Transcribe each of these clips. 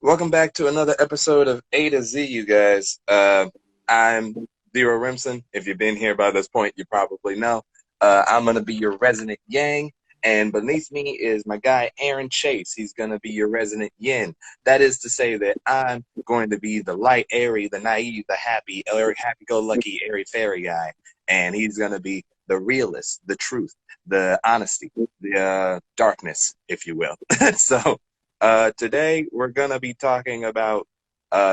Welcome back to another episode of A to Z, you guys. I'm Zero Remsen. If you've been here by this point, you probably know. I'm going to be your resident Yang, and beneath me is my guy Aaron Chase. He's going to be your resident Yin. That is to say that I'm going to be the light, airy, the naive, the happy-go-lucky, airy-fairy guy, and he's going to be the realist, the truth, the honesty, the darkness, if you will. So. Today we're gonna be talking about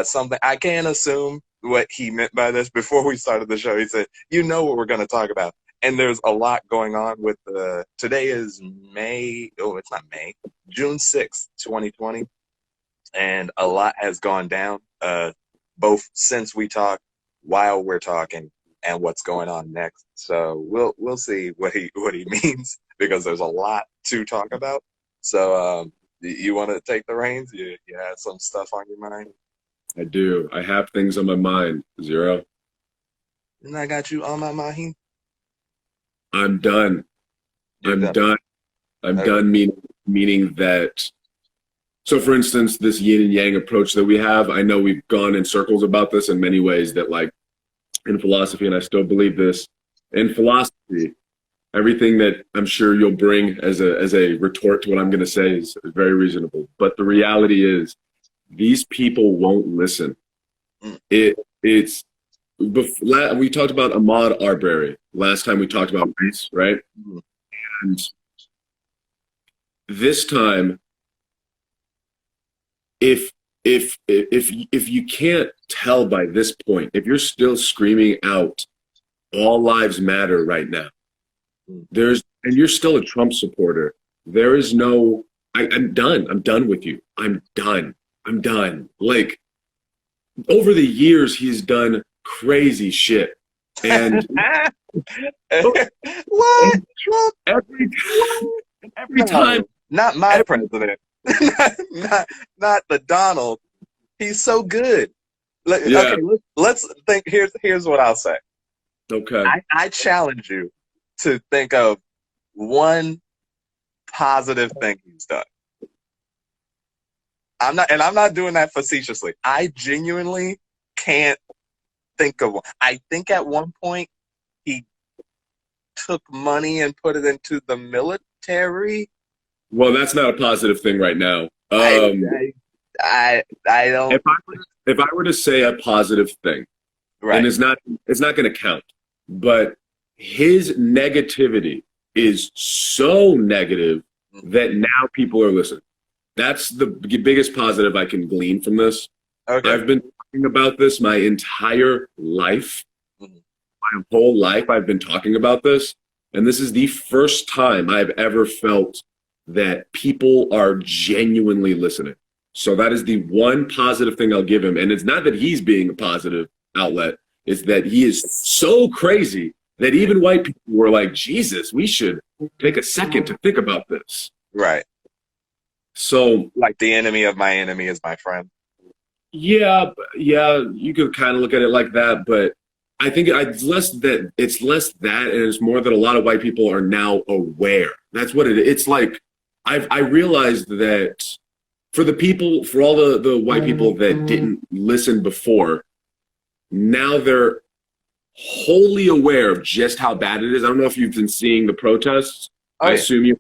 something. I can't assume what he meant by this. Before we started the show, he said, "You know what we're gonna talk about," and there's a lot going on with the. Today is May. Oh, it's not May. June 6th, 2020, and a lot has gone down. Both since we talked, while we're talking, and what's going on next. So we'll see what he means because there's a lot to talk about. So. You want to take the reins? You have some stuff on your mind? I do. I have things on my mind, Zero. And I got you on my mind. I'm done. You're I'm done. done. I'm Okay. done meaning that. So, for instance, this yin and yang approach that we have, I know we've gone in circles about this in many ways that, like, in philosophy, and I still believe this, in philosophy, everything that I'm sure you'll bring as a retort to what I'm going to say is very reasonable. But the reality is, these people won't listen. Mm. It's we talked about Ahmaud Arbery last time we talked about race, right? Mm. And this time, if you can't tell by this point, if you're still screaming out all lives matter right now, and you're still a Trump supporter, there is no I'm done. I'm done with you. I'm done. Like, over the years he's done crazy shit. And what? Trump? every No, time not my president. not the Donald. He's so good. yeah. Okay, let's think. Here's what I'll say. Okay. I challenge you to think of one positive thing he's done. I'm not doing that facetiously. I genuinely can't think of one. I think at one point he took money and put it into the military. Well, that's not a positive thing right now. I don't. If I were to say a positive thing, Right. and it's not going to count, but his negativity is so negative that now people are listening. That's the biggest positive I can glean from this. Okay. I've been talking about this my entire life. My whole life I've been talking about this. And this is the first time I've ever felt that people are genuinely listening. So that is the one positive thing I'll give him. And it's not that he's being a positive outlet. It's that he is so crazy that even white people were like, Jesus, we should take a second to think about this. Right. So, like, the enemy of my enemy is my friend. Yeah, you could kind of look at it like that, but I think it's less that, and it's more that a lot of white people are now aware. That's what it is. It's like I realized that for all the white people that didn't listen before, now they're wholly aware of just how bad it is. I don't know if you've been seeing the protests. Oh, I yeah. assume you.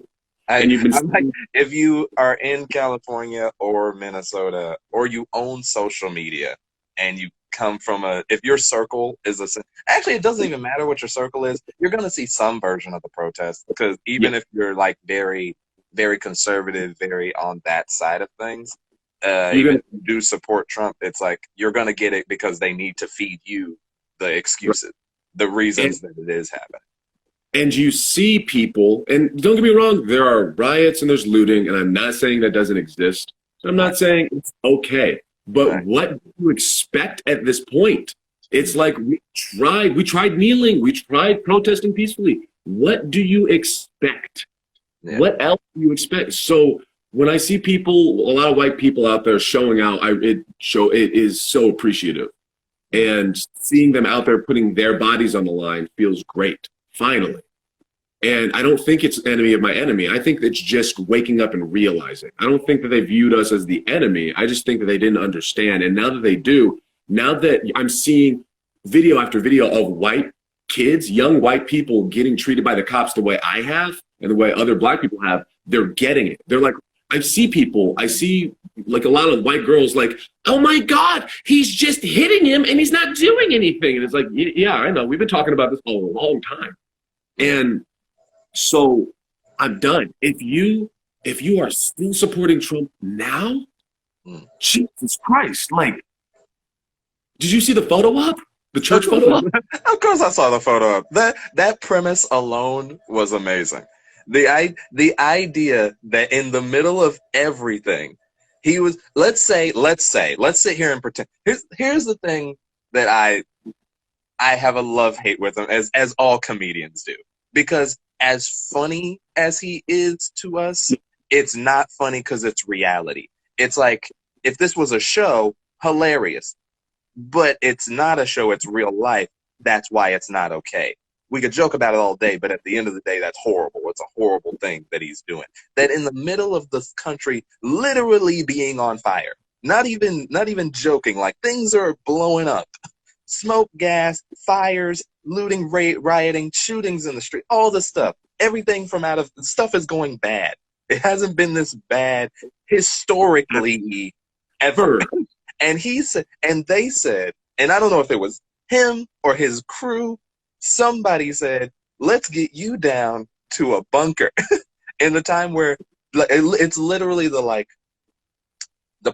And you've been like, if you are in California or Minnesota, or you own social media, and you come from if your circle is actually, it doesn't even matter what your circle is, you're going to see some version of the protest, because even if you're like very, very conservative, very on that side of things, even if you do support Trump, it's like you're going to get it because they need to feed you the excuses, the reasons that it is happening. And you see people, and don't get me wrong, there are riots and there's looting, and I'm not saying that doesn't exist. I'm not saying it's okay. But what do you expect at this point? It's like we tried kneeling, we tried protesting peacefully. What do you expect? Yeah. What else do you expect? So when I see people, a lot of white people out there showing out, it is so appreciative. And seeing them out there putting their bodies on the line feels great. Finally. And I don't think it's enemy of my enemy. I think it's just waking up and realizing. I don't think that they viewed us as the enemy. I just think that they didn't understand. And now that they do, now that I'm seeing video after video of white kids, young white people getting treated by the cops the way I have and the way other black people have, they're getting it. They're like, I see like a lot of white girls like, oh my God, he's just hitting him and he's not doing anything. And it's like, yeah, I know. We've been talking about this for a long time. And so I'm done. If you are still supporting Trump now, Jesus Christ, like, did you see the photo op? The church photo op? Of course I saw the photo op. That premise alone was amazing. The idea that in the middle of everything, he was, let's sit here and pretend. Here's the thing that I have a love-hate with him, as all comedians do. Because as funny as he is to us, it's not funny because it's reality. It's like, if this was a show, hilarious. But it's not a show, it's real life. That's why it's not okay. We could joke about it all day, but at the end of the day, that's horrible. It's a horrible thing that he's doing. That in the middle of this country literally being on fire, not even joking, like things are blowing up. Smoke, gas, fires, looting, rioting, shootings in the street, all this stuff. Everything from stuff is going bad. It hasn't been this bad historically ever. And they said, and I don't know if it was him or his crew, somebody said, let's get you down to a bunker in the time where it's literally the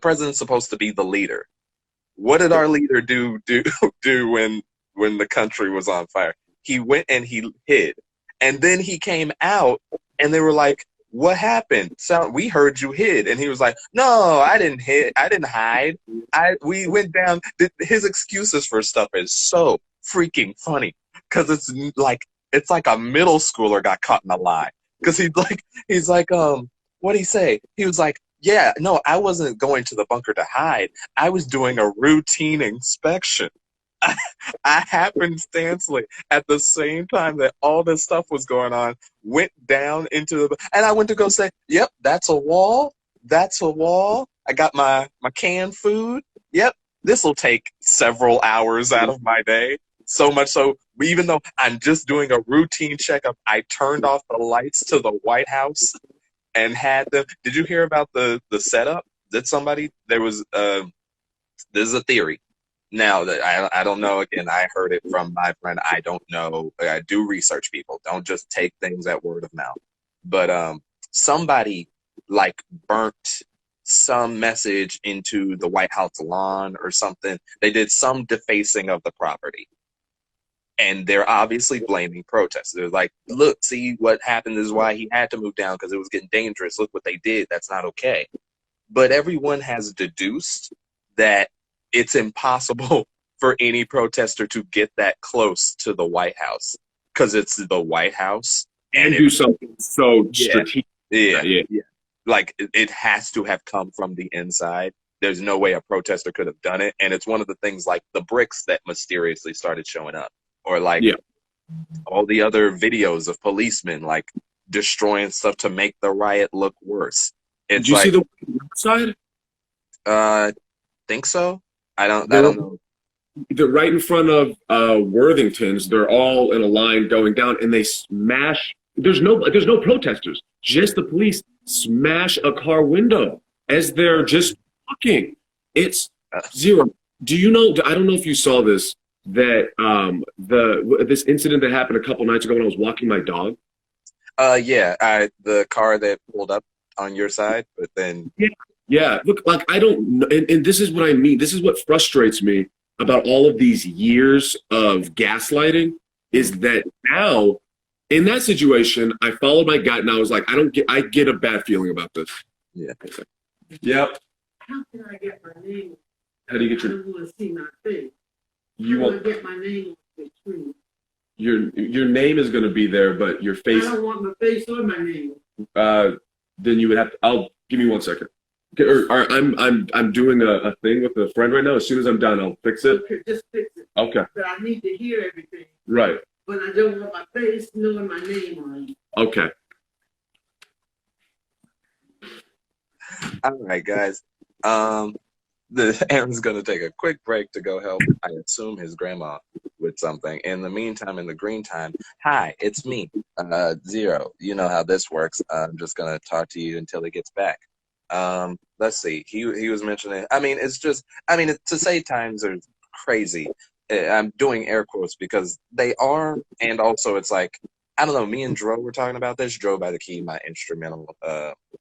president's supposed to be the leader. What did our leader do when the country was on fire? He went and he hid. And then he came out and they were like, what happened? So we heard you hid. And he was like, no, I didn't hide. We went down. His excuses for stuff is so freaking funny. Cause it's like a middle schooler got caught in a lie. Cause he's like, what'd he say? He was like, yeah, no, I wasn't going to the bunker to hide. I was doing a routine inspection. I happenstantially, at the same time that all this stuff was going on, went down into and I went to go say, yep, that's a wall. That's a wall. I got my canned food. Yep, this will take several hours out of my day. So much so, even though I'm just doing a routine checkup, I turned off the lights to the White House and had them. Did you hear about the setup? This is a theory. Now, that I don't know, again, I heard it from my friend. I don't know. I do research, people. Don't just take things at word of mouth. But somebody burnt some message into the White House lawn or something. They did some defacing of the property. And they're obviously blaming protesters. They're like, look, see what happened. This is why he had to move down, because it was getting dangerous. Look what they did. That's not okay. But everyone has deduced that it's impossible for any protester to get that close to the White House because it's the White House. And do something so strategic. Yeah. Like, it has to have come from the inside. There's no way a protester could have done it. And it's one of the things like the bricks that mysteriously started showing up. Or all the other videos of policemen destroying stuff to make the riot look worse. Did you see the side? Think so. I don't know. They're right in front of Worthington's. They're all in a line going down, and they smash. There's no protesters. Just the police smash a car window as they're just walking. It's zero. Do you know? I don't know if you saw this. That this incident that happened a couple nights ago when I was walking my dog. The car that pulled up on your side, but then yeah. Look, I don't know, and this is what I mean. This is what frustrates me about all of these years of gaslighting is that now in that situation, I followed my gut and I was like, I get a bad feeling about this. Yeah. Yep. How can I get my name? How do you get your? I don't want to see my face. You want to get my name on the screen. Your name is going to be there, but your face. I don't want my face or my name. Then you would have to. Give me 1 second. I'm doing a thing with a friend right now. As soon as I'm done, I'll fix it. Okay, just fix it. Okay. But I need to hear everything. Right. but I don't want my face knowing my name on it. Okay. All right, guys. Aaron's gonna take a quick break to go help, I assume, his grandma with something. In the meantime, in the green time, hi, it's me, Zero. You know how this works. I'm just gonna talk to you until he gets back. Let's see. He was mentioning. I mean, it's just. I mean, to say times are crazy. I'm doing air quotes because they are, and also it's like I don't know. Me and Dro were talking about this. Dro by the Key, my instrumental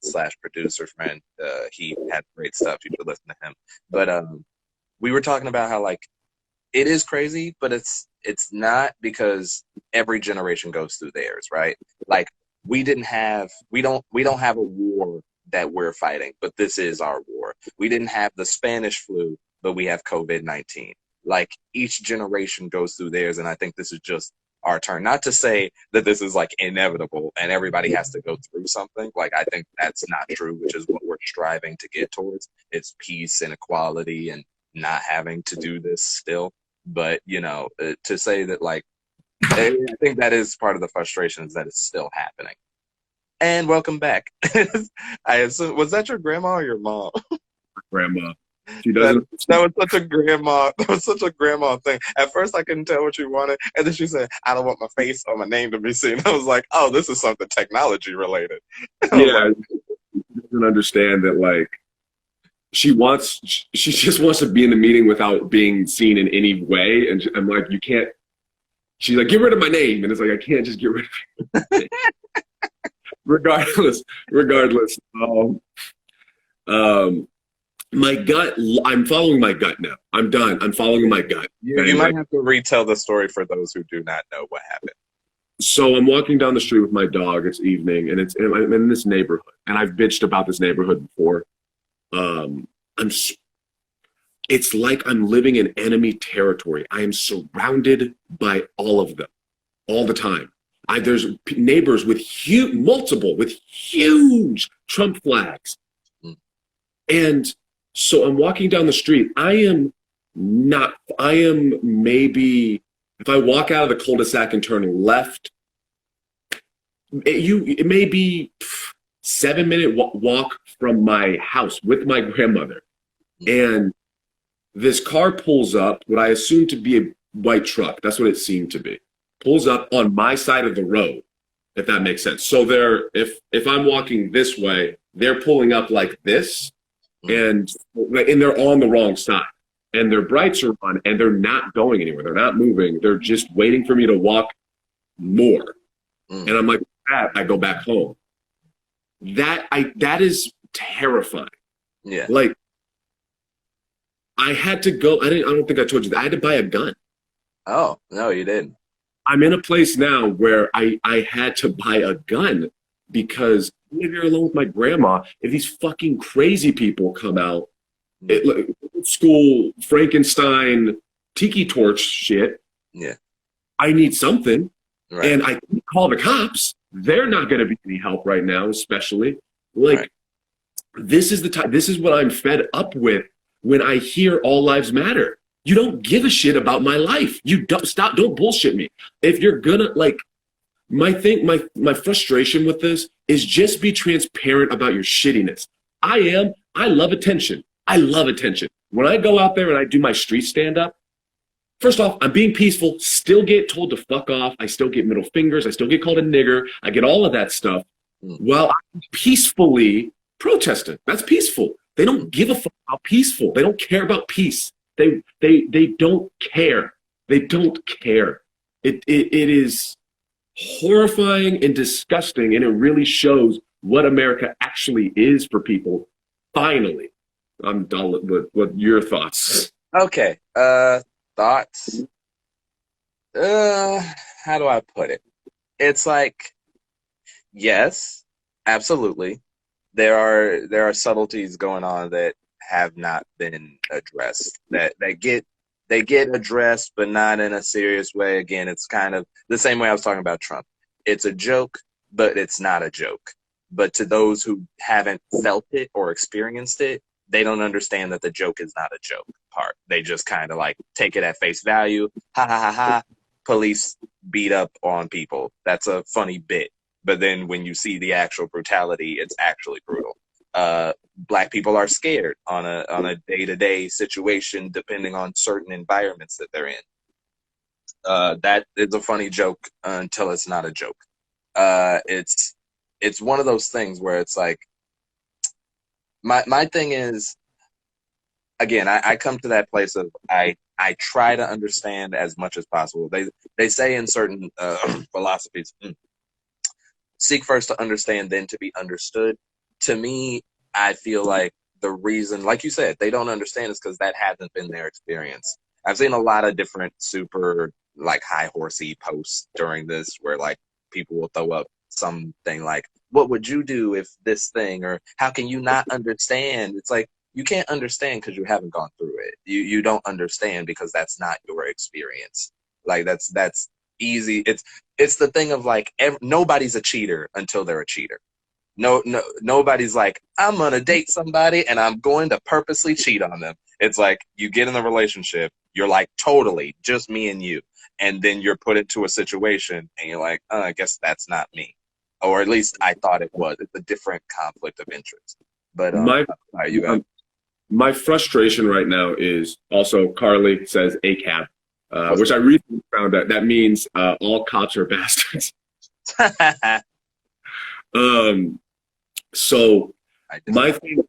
slash producer friend. He had great stuff. You should listen to him. But we were talking about how like it is crazy, but it's not because every generation goes through theirs, right? Like we don't have a war that we're fighting, but this is our war. We didn't have the Spanish flu, but we have COVID-19. Like each generation goes through theirs, and I think this is just our turn. Not to say that this is like inevitable and everybody has to go through something. Like I think that's not true, which is what we're striving to get towards. It's peace and equality and not having to do this still. But you know, to say that like I think that is part of the frustration is that it's still happening. And welcome back. I assume was that your grandma or your mom? Grandma. She doesn't. That was such a grandma. That was such a grandma thing. At first, I couldn't tell what she wanted, and then she said, "I don't want my face or my name to be seen." I was like, "Oh, this is something technology related." Yeah, she doesn't understand that. Like, she just wants to be in the meeting without being seen in any way, and I'm like, you can't. She's like, get rid of my name, and it's like I can't just get rid of it. regardless. My gut, I'm following my gut now. I'm done. I'm following my gut. You might have to retell the story for those who do not know what happened. So I'm walking down the street with my dog. It's evening, and I'm in this neighborhood, and I've bitched about this neighborhood before. It's like I'm living in enemy territory. I am surrounded by all of them, all the time. There's neighbors with huge Trump flags, and so I'm walking down the street. I am maybe, if I walk out of the cul-de-sac and turn left, it may be 7-minute walk from my house with my grandmother. And this car pulls up, what I assume to be a white truck. That's what it seemed to be. Pulls up on my side of the road, if that makes sense. So if I'm walking this way, they're pulling up like this. And they're on the wrong side, and their brights are on, and they're not going anywhere. They're not moving. They're just waiting for me to walk more. And I'm like, I go back home. That is terrifying. Yeah. Like I had to go. I don't think I told you that. I had to buy a gun. Oh no, you didn't. I'm in a place now where I had to buy a gun because I'm here alone with my grandma. If these fucking crazy people come out, school Frankenstein tiki torch shit, yeah, I need something, right. And I call the cops. They're not going to be any help right now, especially like right. This is the time. This is what I'm fed up with when I hear all lives matter. You don't give a shit about my life. You don't bullshit me. If you're gonna like. My frustration with this is just be transparent about your shittiness. I love attention. I love attention. When I go out there and I do my street stand-up, first off, I'm being peaceful, still get told to fuck off. I still get middle fingers. I still get called a nigger. I get all of that stuff while I'm peacefully protesting. That's peaceful. They don't give a fuck about peaceful. They don't care about peace. They don't care. They don't care. It is horrifying and disgusting, and it really shows what America actually is for people. Finally, I'm done with what your thoughts. Okay, thoughts. How do I put it? It's like, yes, absolutely. There are subtleties going on that have not been addressed. That they get addressed, but not in a serious way. Again, it's kind of the same way I was talking about Trump. It's a joke, but it's not a joke. But to those who haven't felt it or experienced it, they don't understand that the joke is not a joke part. They just kind of like take it at face value. Ha ha ha ha. police beat up on people. That's a funny bit. But then when you see the actual brutality, it's actually brutal. Black people are scared on a day-to-day situation, depending on certain environments that they're in. That is a funny joke until it's not a joke. It's one of those things where it's like, my thing is, again, I come to that place of I try to understand as much as possible. They say in certain philosophies, seek first to understand, then to be understood. To me, I feel like the reason, like you said, they don't understand is because that hasn't been their experience. I've seen a lot of different super like high horsey posts during this where like people will throw up something like, what would you do if this thing, or how can you not understand? It's like, you can't understand because you haven't gone through it. You don't understand because that's not your experience. Like that's easy. It's the thing of like nobody's a cheater until they're a cheater. Nobody's like, I'm gonna date somebody and I'm going to purposely cheat on them. It's like you get in the relationship, you're like totally just me and you, and then you're put into a situation and you're like, I guess that's not me, or at least I thought it was. It's a different conflict of interest. But you got. My frustration right now is also Carly says ACAB, which I recently found out that means all cops are bastards. So my thing,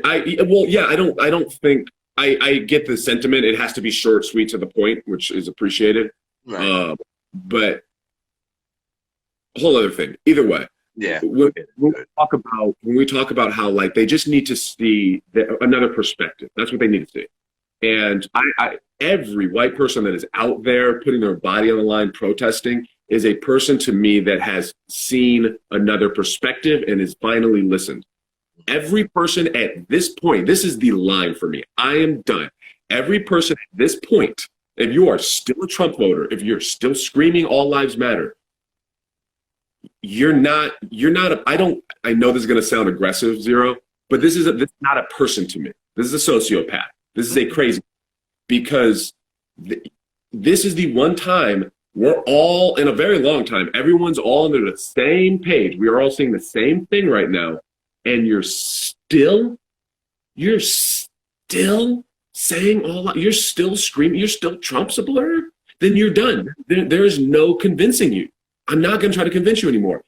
I don't think I get the sentiment. It has to be short, sweet, to the point, which is appreciated. Right. But a whole other thing. Either way. Yeah. When we talk about how like they just need to see another perspective. That's what they need to see. And every white person that is out there putting their body on the line protesting is a person to me that has seen another perspective and is finally listened. Every person at this point, this is the line for me. I am done. Every person at this point, if you are still a Trump voter, if you're still screaming all lives matter, I know this is going to sound aggressive, Zero, but this is not a person to me. This is a sociopath. This is a crazy, because this is the one time we're all, in a very long time, everyone's all under the same page. We are all seeing the same thing right now. And you're still saying you're still screaming, you're still Trump supporter? Then you're done. There is no convincing you. I'm not going to try to convince you anymore.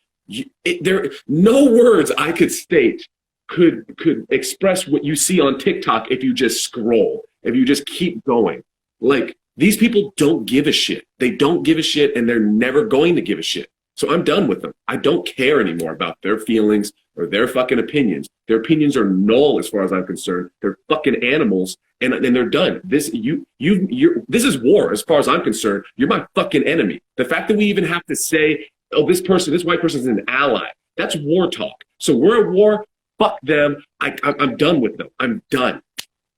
No words I could state could express what you see on TikTok if you just scroll, if you just keep going. Like, these people don't give a shit. They don't give a shit, and they're never going to give a shit. So I'm done with them. I don't care anymore about their feelings or their fucking opinions. Their opinions are null as far as I'm concerned. They're fucking animals, and they're done. This is war as far as I'm concerned. You're my fucking enemy. The fact that we even have to say, oh, this white person is an ally, that's war talk. So we're at war. Fuck them. I'm done with them. I'm done.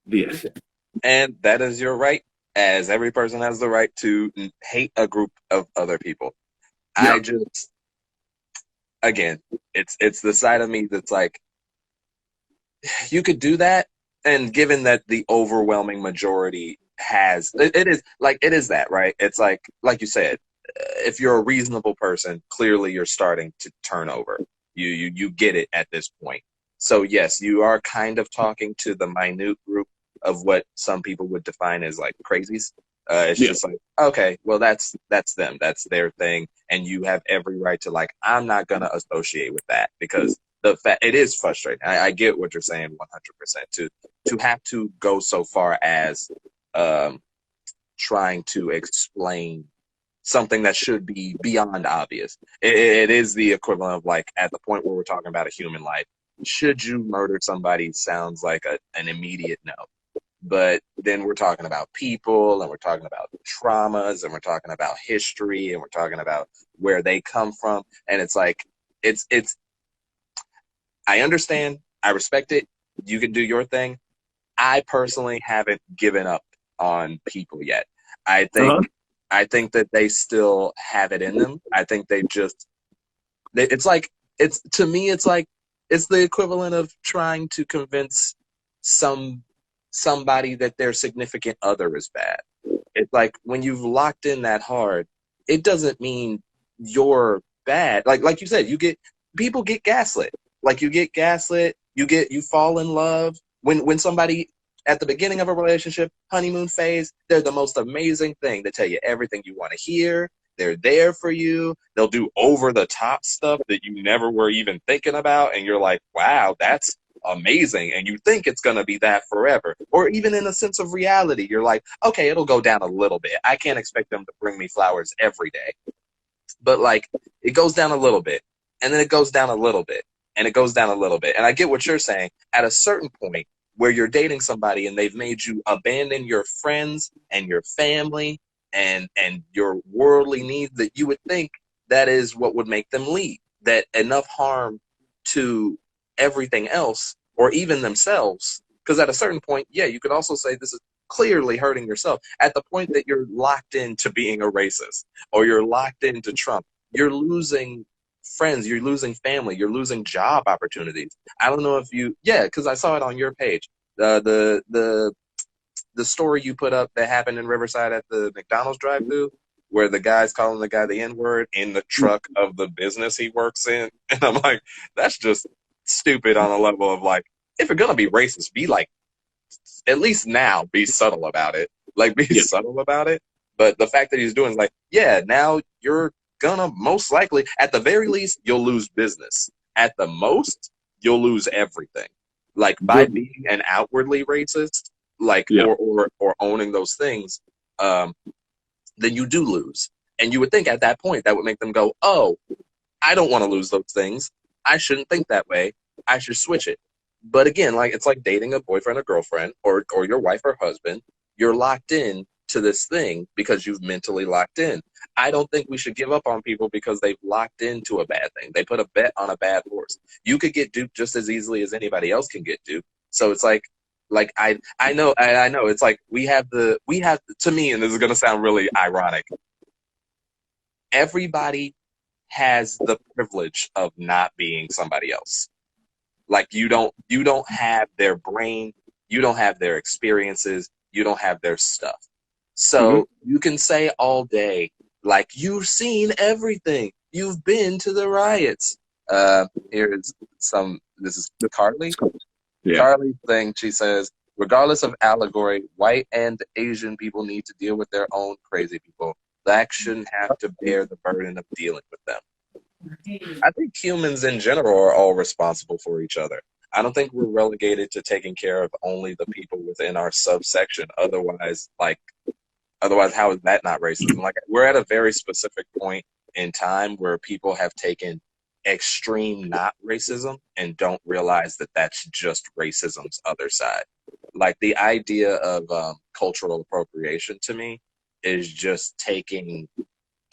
The end. And that is your right, as every person has the right to hate a group of other people. Yeah. Again, it's the side of me that's like, you could do that, and given that the overwhelming majority it is that, right? It's like you said, if you're a reasonable person, clearly you're starting to turn over. You get it at this point. So yes, you are kind of talking to the minute group of what some people would define as like crazies. It's just like, okay, well, that's them. That's their thing. And you have every right to, like, I'm not going to associate with that, because it is frustrating. I get what you're saying 100%. To have to go so far as trying to explain something that should be beyond obvious. It is the equivalent of, like, at the point where we're talking about a human life, should you murder somebody sounds like an immediate no. But then we're talking about people, and we're talking about traumas, and we're talking about history, and we're talking about where they come from. And it's like, I understand. I respect it. You can do your thing. I personally haven't given up on people yet. I think that they still have it in them. I think it's the equivalent of trying to convince somebody that their significant other is bad. It's like, when you've locked in that hard, it doesn't mean you're bad. Like you said, people get gaslit. Like you get gaslit, you fall in love when somebody at the beginning of a relationship, honeymoon phase, they're the most amazing thing. They tell you everything you want to hear. They're there for you. They'll do over the top stuff that you never were even thinking about. And you're like, wow, that's amazing. And you think it's going to be that forever. Or even in a sense of reality, you're like, okay, it'll go down a little bit. I can't expect them to bring me flowers every day. But like, it goes down a little bit. And then it goes down a little bit. And it goes down a little bit. And I get what you're saying. At a certain point where you're dating somebody and they've made you abandon your friends and your family and your worldly needs, that you would think that is what would make them leave. That enough harm to everything else or even themselves. Because at a certain point, yeah, you could also say this is clearly hurting yourself. At the point that you're locked into being a racist or you're locked into Trump, you're losing friends, you're losing family, you're losing job opportunities. I don't know if because I saw it on your page. The story you put up that happened in Riverside at the McDonald's drive-thru, where the guy's calling the guy the N-word in the truck of the business he works in. And I'm like, that's just stupid on a level of like, if you're gonna be racist, be like, at least now, be subtle about it. Like, be subtle about it. But the fact that he's doing is like, yeah, now you're gonna most likely, at the very least, you'll lose business. At the most, you'll lose everything. Like, by being an outwardly racist, like, or owning those things, then you do lose. And you would think at that point that would make them go, oh, I don't want to lose those things. I shouldn't think that way. I should switch it. But again, like, it's like dating a boyfriend or girlfriend or your wife or husband. You're locked in to this thing because you've mentally locked in. I don't think we should give up on people because they've locked into a bad thing. They put a bet on a bad horse. You could get duped just as easily as anybody else can get duped. So it's like I know it's like we have to me, and this is gonna sound really ironic. Everybody has the privilege of not being somebody else. Like, you don't have their brain, you don't have their experiences, you don't have their stuff. So you can say all day, like, you've seen everything, you've been to the riots. This is Carly. Yeah. Carly's thing, she says, regardless of allegory, white and Asian people need to deal with their own crazy people. Blacks shouldn't have to bear the burden of dealing with them. I think humans in general are all responsible for each other. I don't think we're relegated to taking care of only the people within our subsection. Otherwise, how is that not racism? Like, we're at a very specific point in time where people have taken extreme not racism and don't realize that that's just racism's other side. Like, the idea of cultural appropriation to me is just taking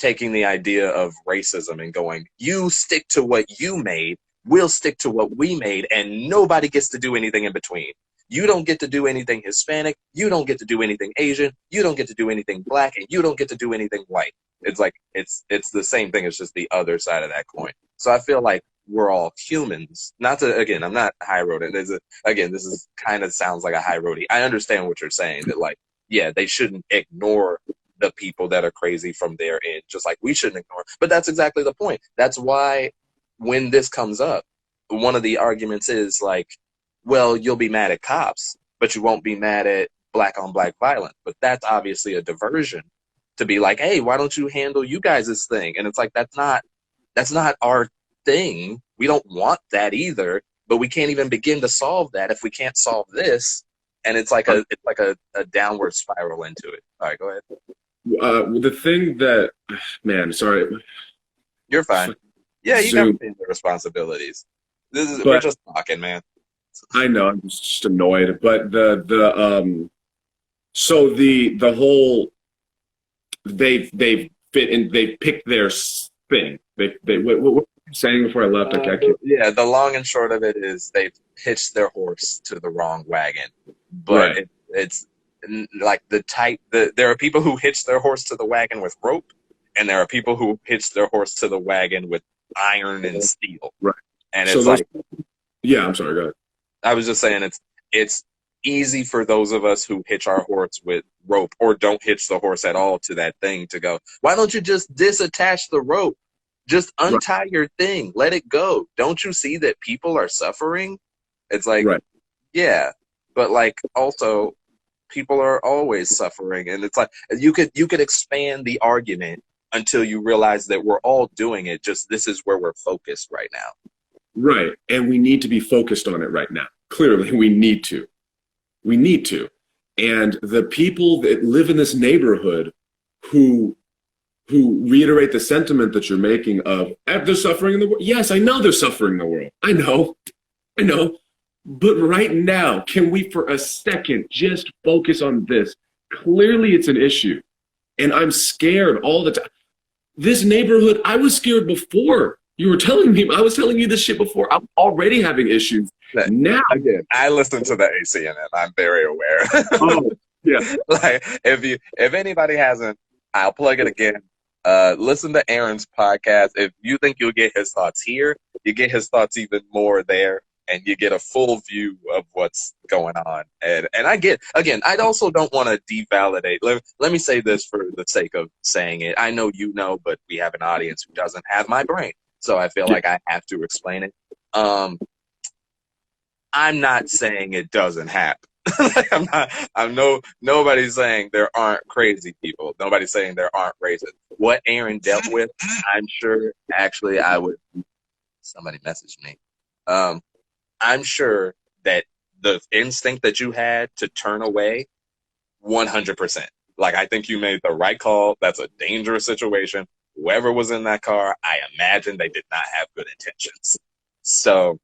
the idea of racism and going, you stick to what you made, we'll stick to what we made, and nobody gets to do anything in between. You don't get to do anything Hispanic, you don't get to do anything Asian, you don't get to do anything black, and you don't get to do anything white. It's like, it's the same thing, it's just the other side of that coin. So I feel like we're all humans. Not to, again, I'm not high roading. This is kind of sounds like a high roadie. I understand what you're saying, that like, yeah, they shouldn't ignore the people that are crazy from their end, just like we shouldn't ignore. But that's exactly the point. That's why when this comes up, one of the arguments is like, well, you'll be mad at cops, but you won't be mad at black on black violence. But that's obviously a diversion to be like, hey, why don't you handle you guys' thing? And it's like, that's not our thing. We don't want that either, but we can't even begin to solve that if we can't solve this. And it's like a downward spiral into it. All right, go ahead. The thing that, man, sorry. You're fine. Yeah, you got the responsibilities. We're just talking, man. I know, I'm just annoyed. But the whole, they've fit in, they picked their thing. What were you saying before I left? Yeah, the long and short of it is they've hitched their horse to the wrong wagon. But right. It's like there are people who hitch their horse to the wagon with rope, and there are people who hitch their horse to the wagon with iron and steel. Right. And it's yeah, I'm sorry, go ahead. I was just saying it's easy for those of us who hitch our horse with rope or don't hitch the horse at all to that thing to go, why don't you just disattach the rope? Just untie your thing. Let it go. Don't you see that people are suffering? It's like, yeah, but like also people are always suffering. And it's like, you could expand the argument until you realize that we're all doing it. Just this is where we're focused right now. Right. And we need to be focused on it right now. Clearly, we need to. We need to. And the people that live in this neighborhood who reiterate the sentiment that you're making of they're suffering in the world. Yes, I know they're suffering in the world. I know. But right now, can we for a second just focus on this? Clearly, it's an issue. And I'm scared all the time. This neighborhood, I was scared before. You were telling me, I was telling you this shit before. I'm already having issues. Now. Again, I listen to the ACNN. I'm very aware. Oh, yeah. Like, if anybody hasn't, I'll plug it again. Listen to Aaron's podcast. If you think you'll get his thoughts here, you get his thoughts even more there, and you get a full view of what's going on. And I get, again, I also don't want to devalidate. Let me say this for the sake of saying it. I know you know, but we have an audience who doesn't have my brain, so I feel like I have to explain it. I'm not saying it doesn't happen. Nobody's saying there aren't crazy people. Nobody's saying there aren't racists. What Aaron dealt with, I'm sure, actually, somebody messaged me. I'm sure that the instinct that you had to turn away, 100%. Like, I think you made the right call. That's a dangerous situation. Whoever was in that car, I imagine they did not have good intentions. So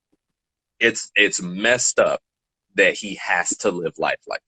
it's messed up that he has to live life like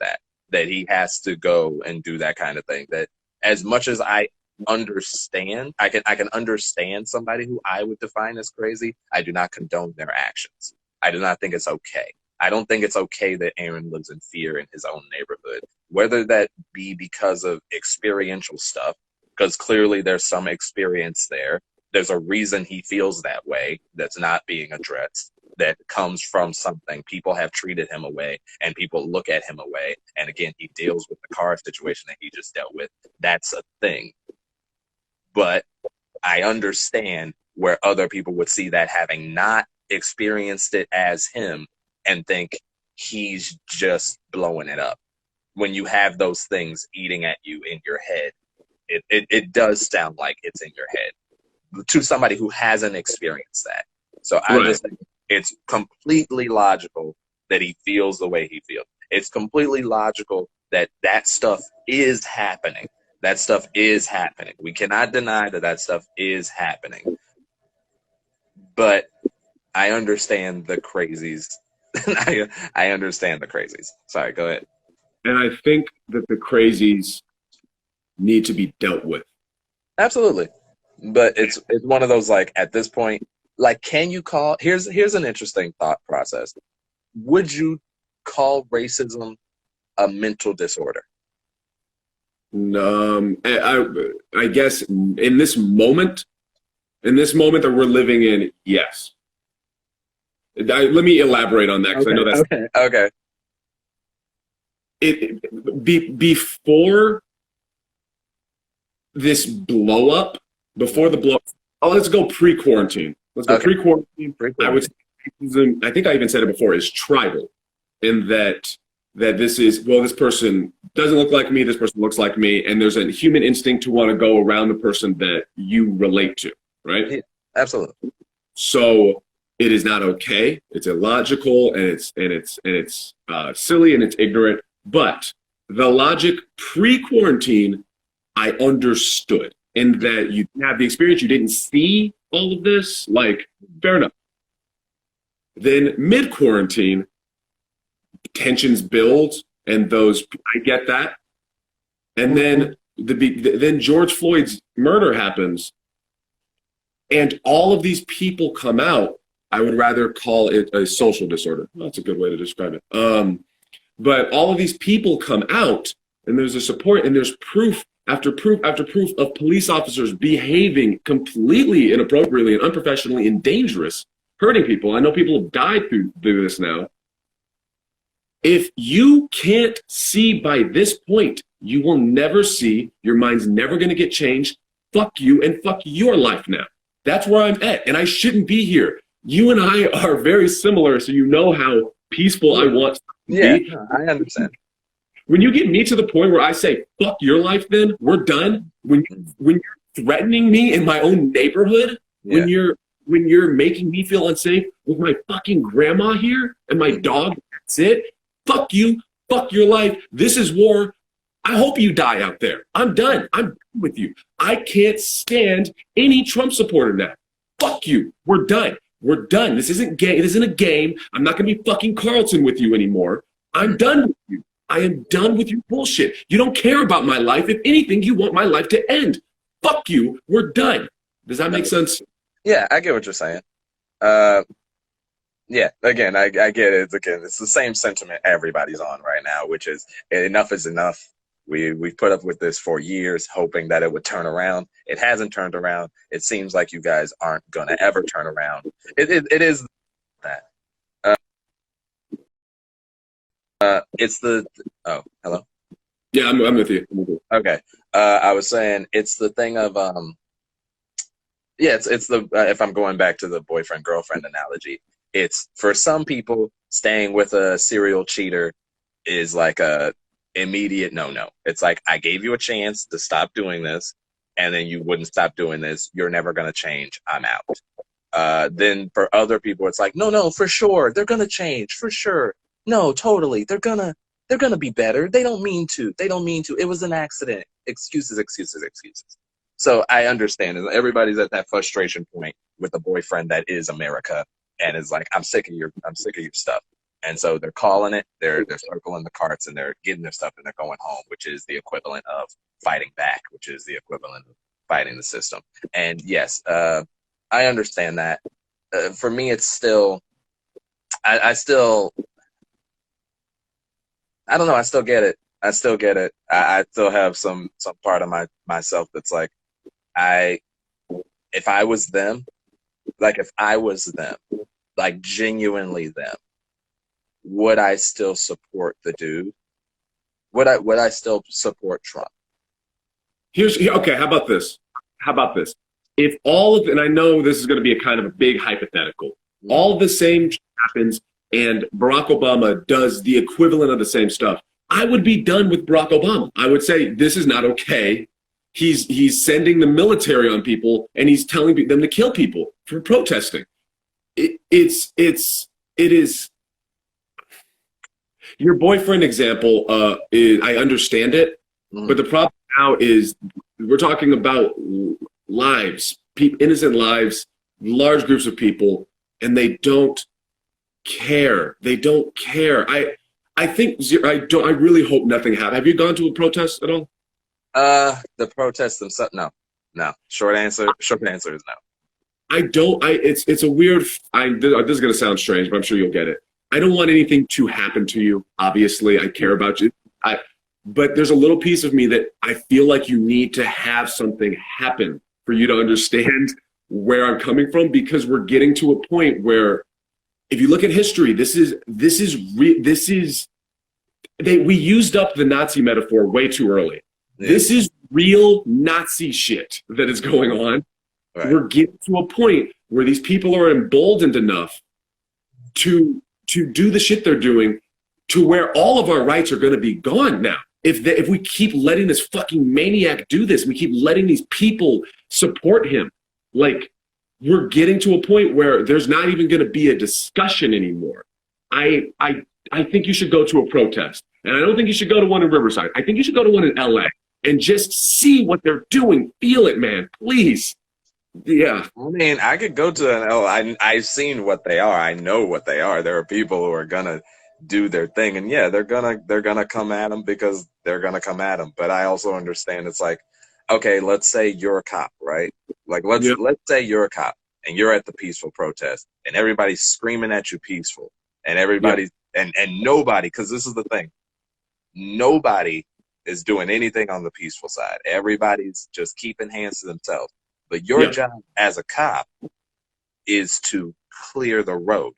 that he has to go and do that kind of thing. That as much as I understand, I can understand somebody who I would define as crazy, I do not condone their actions. I do not think it's okay. I don't think it's okay that Aaron lives in fear in his own neighborhood, whether that be because of experiential stuff, because clearly there's some experience there. There's a reason he feels that way that's not being addressed, that comes from something. People have treated him away, and people look at him away. And again, he deals with the car situation that he just dealt with. That's a thing. But I understand where other people would see that, having not experienced it as him, and think he's just blowing it up. When you have those things eating at you in your head, it does sound like it's in your head to somebody who hasn't experienced that. So I just think it's completely logical that he feels the way he feels. It's completely logical that that stuff is happening. That stuff is happening. We cannot deny that that stuff is happening. But I understand the crazies. I understand the crazies. Sorry, go ahead. And I think that the crazies need to be dealt with. Absolutely. But it's one of those, like, at this point, like, can you call, here's an interesting thought process. Would you call racism a mental disorder? I guess in this moment that we're living in, yes. Let me elaborate on that, because I know that's okay. Before this blow up, let's go pre-quarantine. Let's go pre-quarantine. I would say, I think I even said it before, is tribal, in that this is, well, this person doesn't look like me, this person looks like me, and there's a human instinct to want to go around the person that you relate to, right? Yeah, absolutely. So it is not okay. It's illogical, and it's silly, and it's ignorant. But the logic pre-quarantine, I understood, in that you have the experience, you didn't see all of this. Like, fair enough. Then mid-quarantine, tensions build, and I get that. And then then George Floyd's murder happens, and all of these people come out. I would rather call it a social disorder. Well, that's a good way to describe it. But all of these people come out, and there's a support, and there's proof after proof after proof of police officers behaving completely inappropriately and unprofessionally and dangerous, hurting people. I know people have died through this now. If you can't see by this point, you will never see. Your mind's never going to get changed. Fuck you and fuck your life now. That's where I'm at, and I shouldn't be here. You and I are very similar, so you know how peaceful I want to Yeah, be. I understand. When you get me to the point where I say, fuck your life, then we're done. When you're threatening me in my own neighborhood, Yeah. when you're making me feel unsafe with my fucking grandma here and my dog, that's it. Fuck you, fuck your life. This is war. I hope you die out there. I'm done. I'm done with you. I can't stand any Trump supporter now. Fuck you. We're done. We're done. This isn't game. This isn't a game. I'm not gonna be fucking Carlton with you anymore. I'm done with you. I am done with your bullshit. You don't care about my life. If anything, you want my life to end. Fuck you. We're done. Does that make sense? Yeah, I get what you're saying. Yeah, again, I get it. It's the same sentiment everybody's on right now, which is enough is enough. We've put up with this for years, hoping that it would turn around. It hasn't turned around. It seems like you guys aren't gonna ever turn around. It is that. It's the hello. Yeah, I'm with you. Okay. I was saying it's the thing of yeah, it's the if I'm going back to the boyfriend girlfriend analogy, it's for some people staying with a serial cheater is like a immediate no. It's like I gave you a chance to stop doing this, and then you wouldn't stop doing this. You're never gonna change. I'm out. Then for other people, it's like no, for sure they're gonna change for sure. No, totally, they're gonna be better. They don't mean to. They don't mean to. It was an accident. Excuses. So I understand. Everybody's at that frustration point with the boyfriend that is America, and is like, I'm sick of your stuff. And so they're calling it. They're circling the carts and they're getting their stuff and they're going home, which is the equivalent of fighting back, which is the equivalent of fighting the system. And yes, I understand that. For me, it's still, I don't know. I still get it. I still have some part of myself that's like, if I was them, like genuinely them, would I still support the dude? Would I still support Trump? Okay. How about this? If all of, and I know this is going to be a kind of a big hypothetical, all of the same happens and Barack Obama does the equivalent of the same stuff, I would be done with Barack Obama. I would say this is not okay. He's sending the military on people and he's telling them to kill people for protesting. It is your boyfriend example. I understand it, but the problem now is we're talking about lives, innocent lives, large groups of people, and they don't care. I think I really hope nothing happens. Have you gone to a protest at all? The protests themselves, no. Short answer is no. I don't. It's a weird. This is gonna sound strange, but I'm sure you'll get it. I don't want anything to happen to you. Obviously, I care about you. But there's a little piece of me that I feel like you need to have something happen for you to understand where I'm coming from, because we're getting to a point where, if you look at history, we used up the Nazi metaphor way too early. Yeah. This is real Nazi shit that is going on. Right. We're getting to a point where these people are emboldened enough to do the shit they're doing, to where all of our rights are going to be gone now. If we keep letting this fucking maniac do this, we keep letting these people support him, like, we're getting to a point where there's not even going to be a discussion anymore. I think you should go to a protest, and I don't think you should go to one in Riverside. I think you should go to one in LA and just see what they're doing. Feel it, man, please. Yeah. I mean, I could go to an LA. I've seen what they are. I know what they are. There are people who are gonna do their thing, and yeah, they're gonna come at them because they're gonna come at them. But I also understand it's like, okay, let's say you're a cop, right? Like, let's say you're a cop and you're at the peaceful protest and everybody's screaming at you peaceful, and everybody's and nobody, because this is the thing, nobody is doing anything on the peaceful side. Everybody's just keeping hands to themselves. But your job as a cop is to clear the road.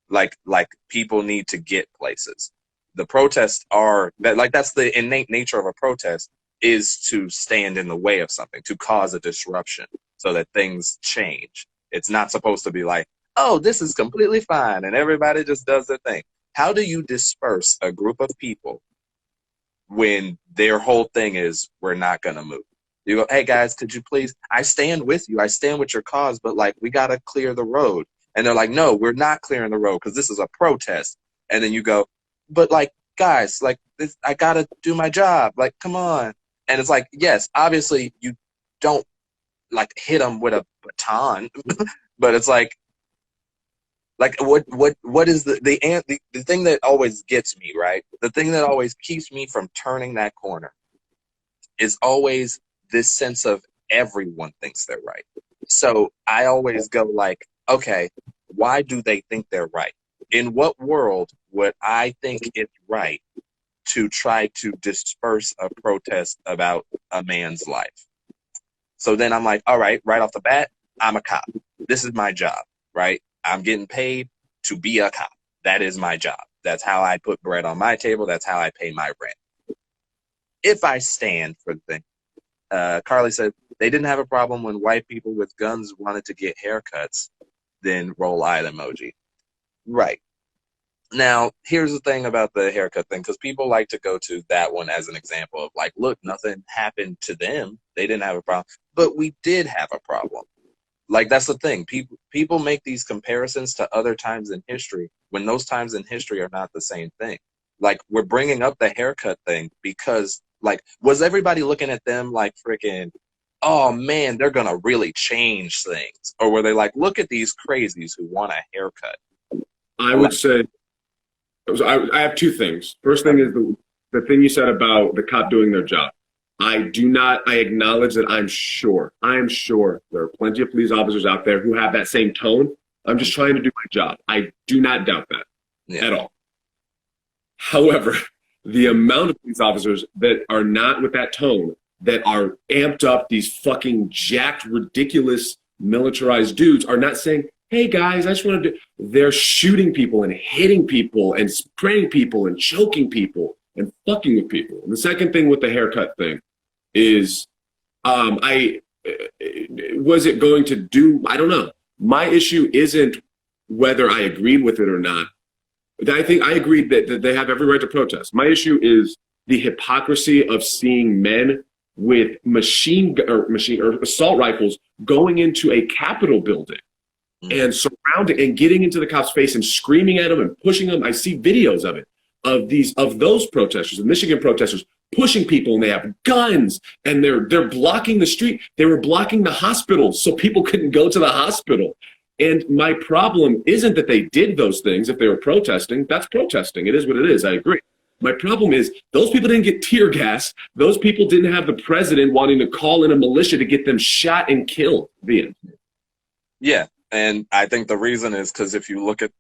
Like people need to get places. the protests are that, like, that's the innate nature of a protest, is to stand in the way of something, to cause a disruption so that things change. It's not supposed to be like, oh, this is completely fine and everybody just does their thing. How do you disperse a group of people when their whole thing is, we're not going to move? You go, hey guys, could you please, I stand with you, I stand with your cause, but like, we got to clear the road. And they're like, no, we're not clearing the road because this is a protest. And then you go, but like, guys, like, this, I got to do my job. Like, come on. And it's like, yes, obviously you don't like hit them with a baton, but it's like what is the thing that always gets me, right? The thing that always keeps me from turning that corner is always this sense of everyone thinks they're right. So I always go like, okay, why do they think they're right? In what world would I think it's right to try to disperse a protest about a man's life? So then I'm like, all right, right off the bat, I'm a cop. This is my job, right? I'm getting paid to be a cop. That is my job. That's how I put bread on my table. That's how I pay my rent. If I stand for the thing, Carly said they didn't have a problem when white people with guns wanted to get haircuts, then roll eye emoji. Right. Now, here's the thing about the haircut thing, because people like to go to that one as an example of like, look, nothing happened to them. They didn't have a problem. But we did have a problem. Like, that's the thing. People make these comparisons to other times in history when those times in history are not the same thing. Like, we're bringing up the haircut thing because, like, was everybody looking at them like freaking, oh, man, they're going to really change things? Or were they like, look at these crazies who want a haircut? I would say, I have two things. First thing is the thing you said about the cop doing their job. I acknowledge that I'm sure there are plenty of police officers out there who have that same tone. I'm just trying to do my job. I do not doubt that at all. However, the amount of police officers that are not with that tone, that are amped up, these fucking jacked, ridiculous, militarized dudes are not saying, hey guys, I just want to do, they're shooting people and hitting people and spraying people and choking people and fucking with people. And the second thing with the haircut thing is, was it going to do, I don't know. My issue isn't whether I agreed with it or not. I think I agreed that they have every right to protest. My issue is the hypocrisy of seeing men with machine or assault rifles going into a Capitol building and surrounding and getting into the cop's face and screaming at them and pushing them. I see videos of it, of those protesters, the Michigan protesters, pushing people, and they have guns and they're blocking the street. They were blocking the hospital so people couldn't go to the hospital. And my problem isn't that they did those things. If they were protesting, that's protesting. It is what it is. I agree. My problem is those people didn't get tear gas. Those people didn't have the president wanting to call in a militia to get them shot and killed. Yeah. And I think the reason is because if you look at,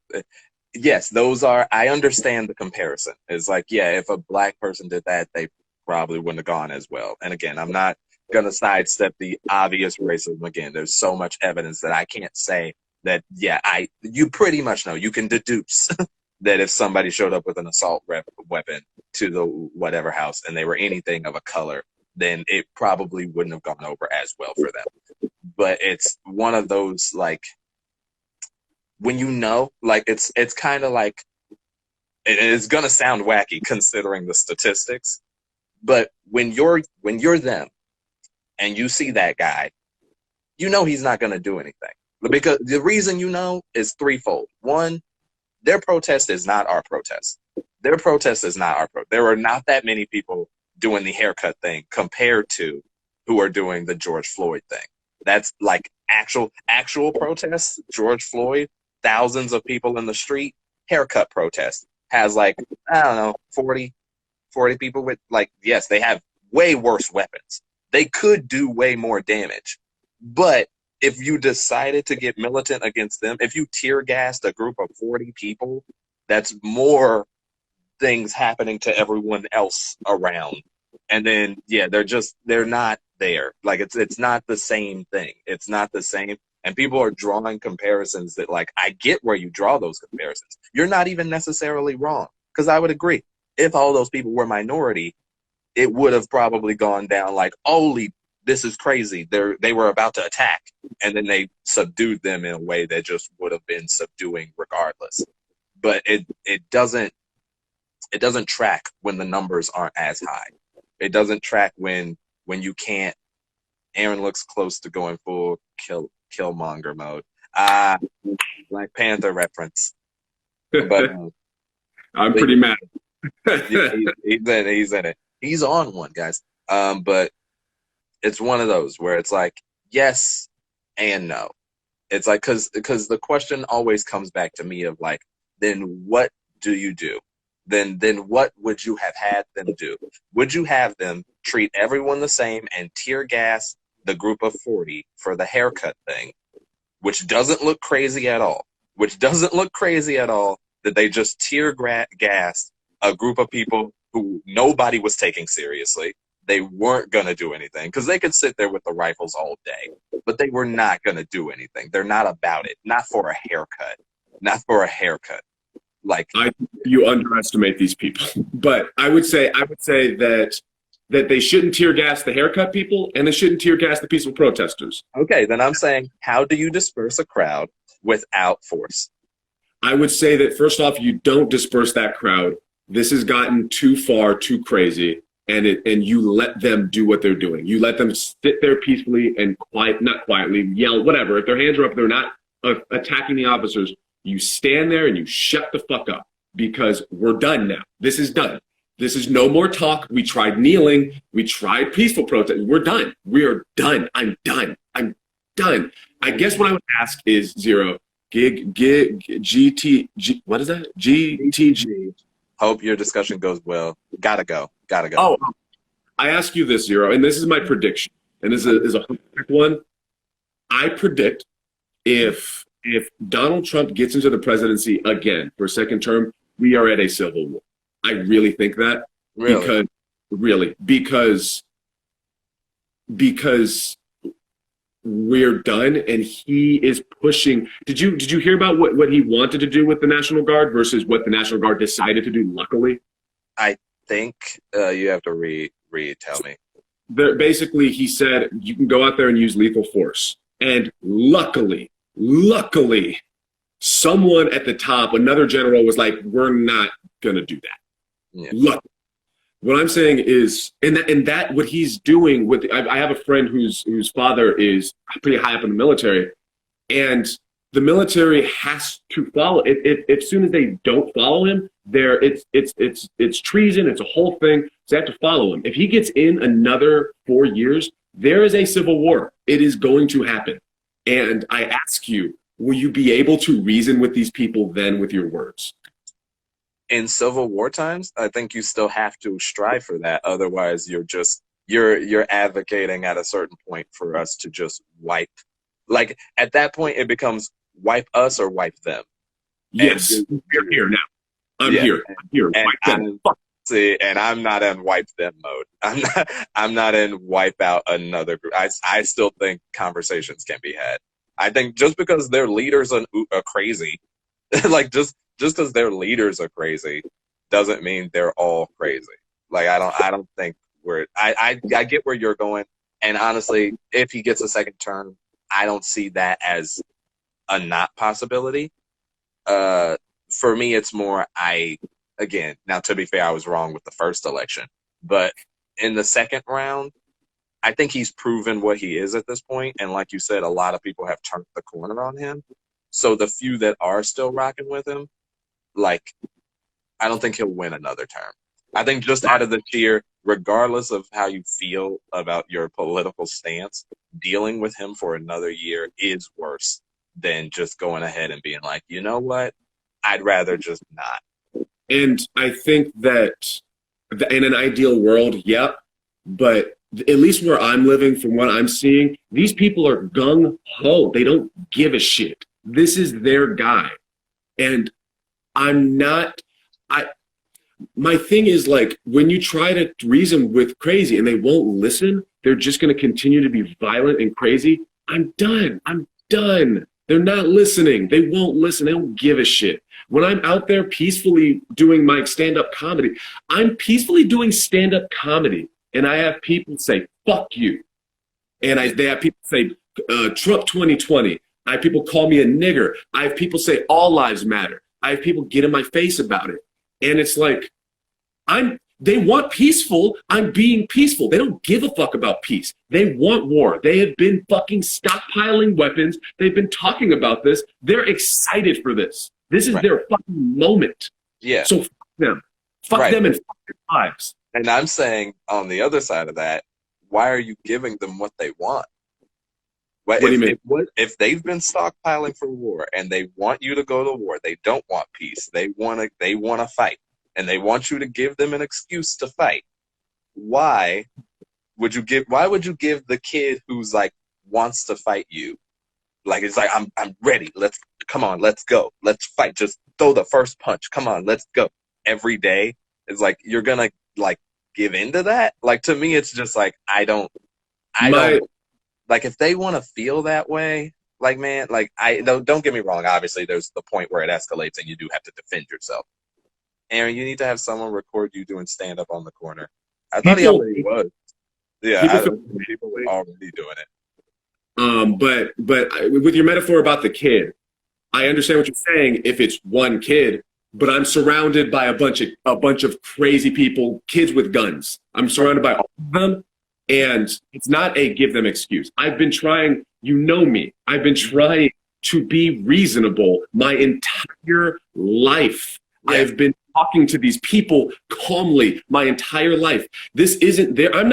yes, those are, I understand the comparison. It's like, yeah, if a black person did that, they probably wouldn't have gone as well. And again, I'm not going to sidestep the obvious racism. Again, there's so much evidence that I can't say that, yeah, you pretty much know, you can deduce that if somebody showed up with an assault weapon to the whatever house and they were anything of a color, then it probably wouldn't have gone over as well for them. But it's one of those, like, when you know, like, it's kind of like, it's going to sound wacky considering the statistics, but when you're them and you see that guy, you know he's not going to do anything. Because the reason you know is threefold. One, their protest is not our protest. Their protest is not our protest. There are not that many people doing the haircut thing compared to who are doing the George Floyd thing. That's like actual protests. George Floyd, thousands of people in the street. Haircut protest has, like, I don't know, 40 people with, like, yes, they have way worse weapons. They could do way more damage. But if you decided to get militant against them, if you tear gassed a group of 40 people, that's more things happening to everyone else around. And then, yeah, they're not there. Like, it's not the same thing. It's not the same. And people are drawing comparisons that, like, I get where you draw those comparisons. You're not even necessarily wrong, because I would agree. if all those people were minority, it would have probably gone down like, holy, this is crazy. They were about to attack, and then they subdued them in a way that just would have been subduing regardless. But it doesn't track when the numbers aren't as high. It doesn't track when you can't. Aaron looks close to going full Killmonger mode. Black Panther reference. But I'm pretty mad. he's in it. He's on one, guys. But it's one of those where it's like yes and no. It's like because the question always comes back to me of like, then what do you do? Then what would you have had them do? Would you have them treat everyone the same and tear gas the group of 40 for the haircut thing, which doesn't look crazy at all? Which doesn't look crazy at all that they just tear gas a group of people who nobody was taking seriously. They weren't going to do anything because they could sit there with the rifles all day, but they were not going to do anything. They're not about it. Not for a haircut. Not for a haircut. Like you underestimate these people, but I would say that they shouldn't tear gas the haircut people and they shouldn't tear gas the peaceful protesters. Okay, then I'm saying, how do you disperse a crowd without force? I would say that first off, you don't disperse that crowd. This has gotten too far, too crazy, and you let them do what they're doing. You let them sit there peacefully and not quietly, yell, whatever. If their hands are up, they're not attacking the officers. You stand there and you shut the fuck up because we're done now. This is done. This is no more talk. We tried kneeling. We tried peaceful protest. We're done. We are done. I'm done. I'm done. I guess what I would ask is Zero, GTG, what is that? GTG. Hope your discussion goes well. Gotta go. Oh, I ask you this, Zero, and this is my prediction, and this is a quick one. I predict if Donald Trump gets into the presidency again for a second term, we are at a civil war. I really think that. Really? Because we're done and he is pushing. Did you hear about what he wanted to do with the National Guard versus what the National Guard decided to do, luckily? I think you have to tell me. Basically, he said you can go out there and use lethal force. And luckily, someone at the top, another general, was like, we're not going to do that. Yeah. Look, what I'm saying is, and that what he's doing with, I have a friend whose father is pretty high up in the military, and the military has to follow. As soon as they don't follow him, it's treason. It's a whole thing. So they have to follow him. If he gets in another 4 years, there is a civil war. It is going to happen. And I ask you, will you be able to reason with these people then with your words? In Civil War times, I think you still have to strive for that. Otherwise, you're advocating at a certain point for us to just wipe. Like at that point, it becomes wipe us or wipe them. Yes, we're here now. I'm here. Wipe them. See, and I'm not in wipe them mode. I'm not in wipe out another group. I still think conversations can be had. I think just because their leaders are crazy, like just because their leaders are crazy, doesn't mean they're all crazy. Like I don't think I get where you're going, and honestly, if he gets a second term, I don't see that as a not possibility. For me, it's more again, now to be fair, I was wrong with the first election, but in the second round, I think he's proven what he is at this point. And like you said, a lot of people have turned the corner on him. So the few that are still rocking with him, like, I don't think he'll win another term. I think just out of the sheer, regardless of how you feel about your political stance, dealing with him for another year is worse than just going ahead and being like, you know what, I'd rather just not. And I think that in an ideal world, yeah, but at least where I'm living, from what I'm seeing, these people are gung-ho. They don't give a shit. This is their guy. And my thing is, like, when you try to reason with crazy and they won't listen, they're just going to continue to be violent and crazy. I'm done. They're not listening. They won't listen. They don't give a shit. When I'm out there peacefully doing my stand-up comedy, I'm peacefully doing stand-up comedy, and I have people say, fuck you. And they have people say, Trump 2020. I have people call me a nigger. I have people say all lives matter. I have people get in my face about it. And it's like, they want peaceful. I'm being peaceful. They don't give a fuck about peace. They want war. They have been fucking stockpiling weapons. They've been talking about this. They're excited for this. This is their fucking moment. Yeah. So fuck them. Fuck them and fuck their lives. And I'm saying on the other side of that, why are you giving them what they want? What do you mean? If they've been stockpiling for war and they want you to go to war, they don't want peace. They want to fight, and they want you to give them an excuse to fight. Why would you give the kid who's like wants to fight you? Like, it's like, I'm ready. Come on, let's go. Let's fight. Just throw the first punch. Come on, let's go. Every day. It's like, you're gonna like give into that? Like, to me, it's just like, I don't like, if they want to feel that way, like, man, like, don't get me wrong. Obviously, there's the point where it escalates and you do have to defend yourself. Aaron, you need to have someone record you doing stand up on the corner. I thought he already was. Yeah, people were already doing it. But with your metaphor about the kid, I understand what you're saying if it's one kid, but I'm surrounded by a bunch of crazy people, kids with guns. I'm surrounded by all of them, and it's not a give them excuse. I've been trying, you know me, I've been trying to be reasonable my entire life. Yeah. I've been talking to these people calmly my entire life. This isn't there. I'm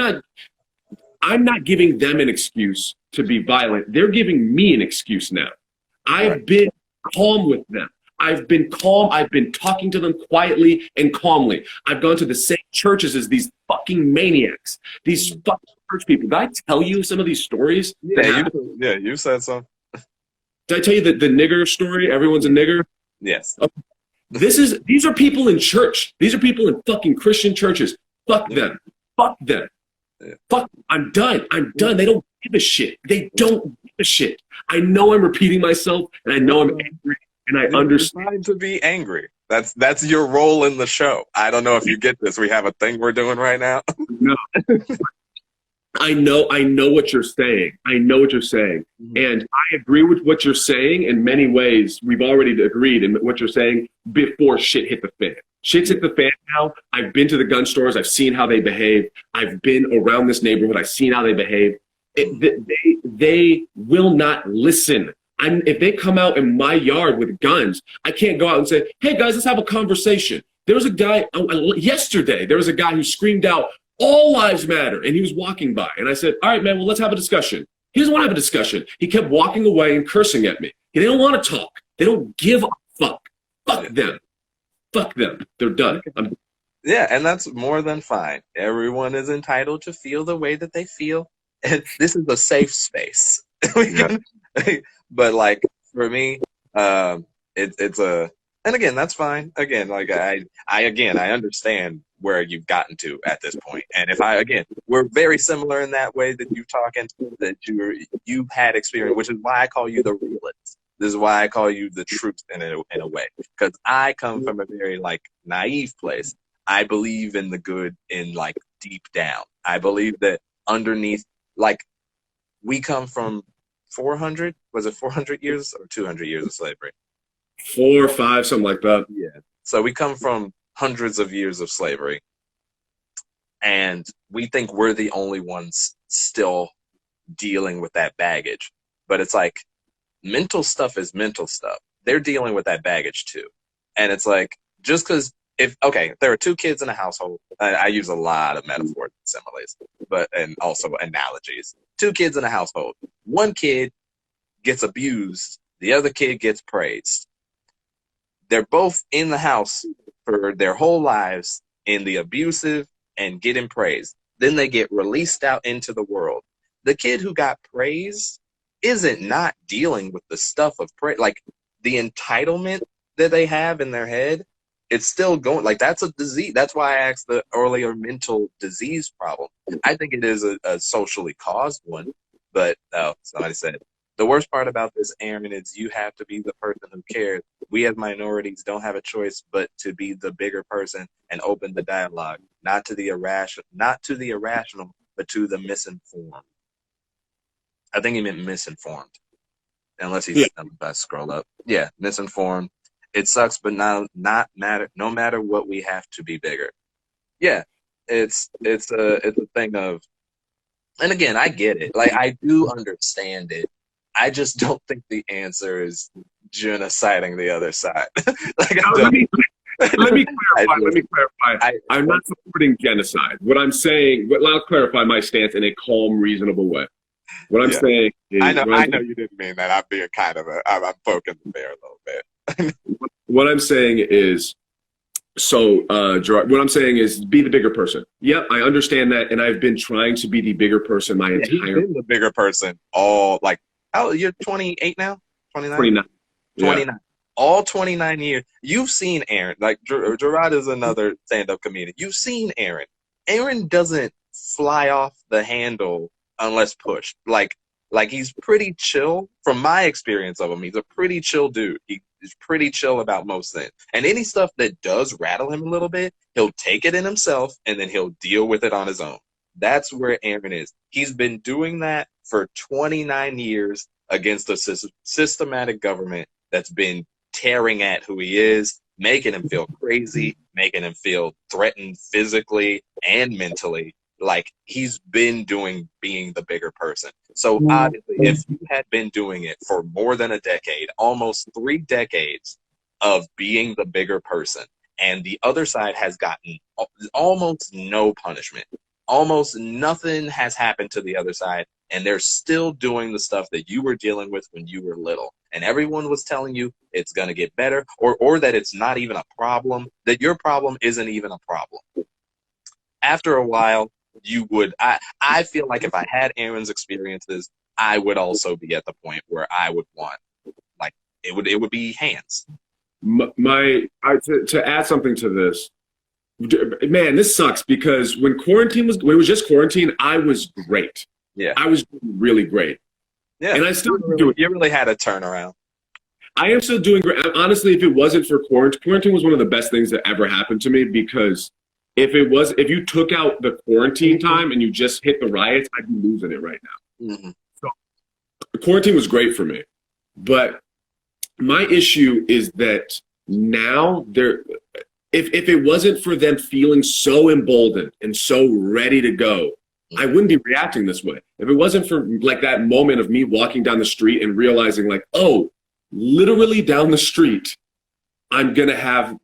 not giving them an excuse to be violent. They're giving me an excuse now. I've been calm with them. I've been calm. I've been talking to them quietly and calmly. I've gone to the same churches as these fucking maniacs, these fucking church people. Did I tell you some of these stories? Yeah, you said so. Did I tell you the nigger story? Everyone's a nigger? Yes. Okay. These are people in church. These are people in fucking Christian churches. Fuck them. Fuck them. Yeah. Fuck, I'm done. I'm done. They don't give a shit. They don't give a shit. I know I'm repeating myself, and I know I'm angry, and I understand. It's fine to be angry. That's your role in the show. I don't know if you get this. We have a thing we're doing right now. No. I know what you're saying. I know what you're saying. And I agree with what you're saying in many ways. We've already agreed in what you're saying before shit hit the fan. Shit's hit the fan now. I've been to the gun stores. I've seen how they behave. I've been around this neighborhood. I've seen how they behave. They will not listen. If they come out in my yard with guns, I can't go out and say, hey, guys, let's have a conversation. There was a guy yesterday. There was a guy who screamed out, all lives matter. And he was walking by. And I said, all right, man, well, let's have a discussion. He doesn't want to have a discussion. He kept walking away and cursing at me. They don't want to talk. They don't give a fuck. Fuck them. Fuck them. They're done. Yeah, and that's more than fine. Everyone is entitled to feel the way that they feel. And this is a safe space. But, like, for me, it's a... And again, that's fine. Again, like, I understand where you've gotten to at this point. And we're very similar in that way that you talking, that you've had experience, which is why I call you the realist. This is why I call you the truth in a way. Because I come from a very, like, naive place. I believe in the good in, like, deep down. I believe that underneath, like, we come from 400 years or 200 years of slavery? 4 or 5, something like that. Yeah. So we come from hundreds of years of slavery, and we think we're the only ones still dealing with that baggage. But it's like, mental stuff is mental stuff. They're dealing with that baggage too. And it's like, just because there are 2 kids in a household, I use a lot of metaphors and similes, and also analogies. 2 kids in a household. One kid gets abused, the other kid gets praised. They're both in the house for their whole lives in the abusive and getting praised. Then they get released out into the world. The kid who got praised isn't not dealing with the stuff of praise, like the entitlement that they have in their head. It's still going, like, that's a disease. That's why I asked the earlier mental disease problem. I think it is a socially caused one, but somebody said, The worst part about this, Aaron, is you have to be the person who cares. We as minorities don't have a choice but to be the bigger person and open the dialogue, not to the irrational, but to the misinformed. I think he meant misinformed, unless Yeah. if I scroll up. Yeah, misinformed. It sucks, but not matter. No matter what, we have to be bigger. Yeah, it's a thing of, and again, I get it. Like, I do understand it. I just don't think the answer is genociding the other side. Like, I Now, don't. let me I clarify. Let just, me clarify. I'm not supporting genocide. What I'm saying, I'll clarify my stance in a calm, reasonable way. What I'm Yeah. saying is, I know you didn't mean that. I'm being kind of I'm poking the bear a little bit. what I'm saying is, so Gerard, what I'm saying is, be the bigger person. Yep, I understand that, and I've been trying to be the bigger person my Yeah, he's entire been the bigger person all, like, oh, you're 28 now? 29? 29. Yeah. 29. All 29 years. You've seen Aaron. Like, Gerard is another stand-up comedian. You've seen Aaron. Aaron doesn't fly off the handle unless pushed. Like he's pretty chill. From my experience of him, he's a pretty chill dude. He's pretty chill about most things. And any stuff that does rattle him a little bit, he'll take it in himself and then he'll deal with it on his own. That's where Aaron is. He's been doing that for 29 years against a systematic government that's been tearing at who he is, making him feel crazy, making him feel threatened physically and mentally. Like, he's been being the bigger person. So obviously, if you had been doing it for more than a decade, almost 3 decades of being the bigger person, and the other side has gotten almost no punishment, almost nothing has happened to the other side, and they're still doing the stuff that you were dealing with when you were little, and everyone was telling you it's going to get better, or that it's not even a problem, that your problem isn't even a problem. After a while, you would, I feel like if I had Aaron's experiences, I would also be at the point where I would want, like, it would be hands. To add something to this, man, this sucks because when it was just quarantine, I was great. Yeah. I was really great. Yeah. And I still you really had a turnaround. I am still doing great. Honestly, if it wasn't for quarantine was one of the best things that ever happened to me, because if you took out the quarantine time and you just hit the riots, I'd be losing it right now. Mm-hmm. So the quarantine was great for me. But my issue is that now if it wasn't for them feeling so emboldened and so ready to go, I wouldn't be reacting this way. If it wasn't for, like, that moment of me walking down the street and realizing, like, oh, literally down the street, I'm gonna have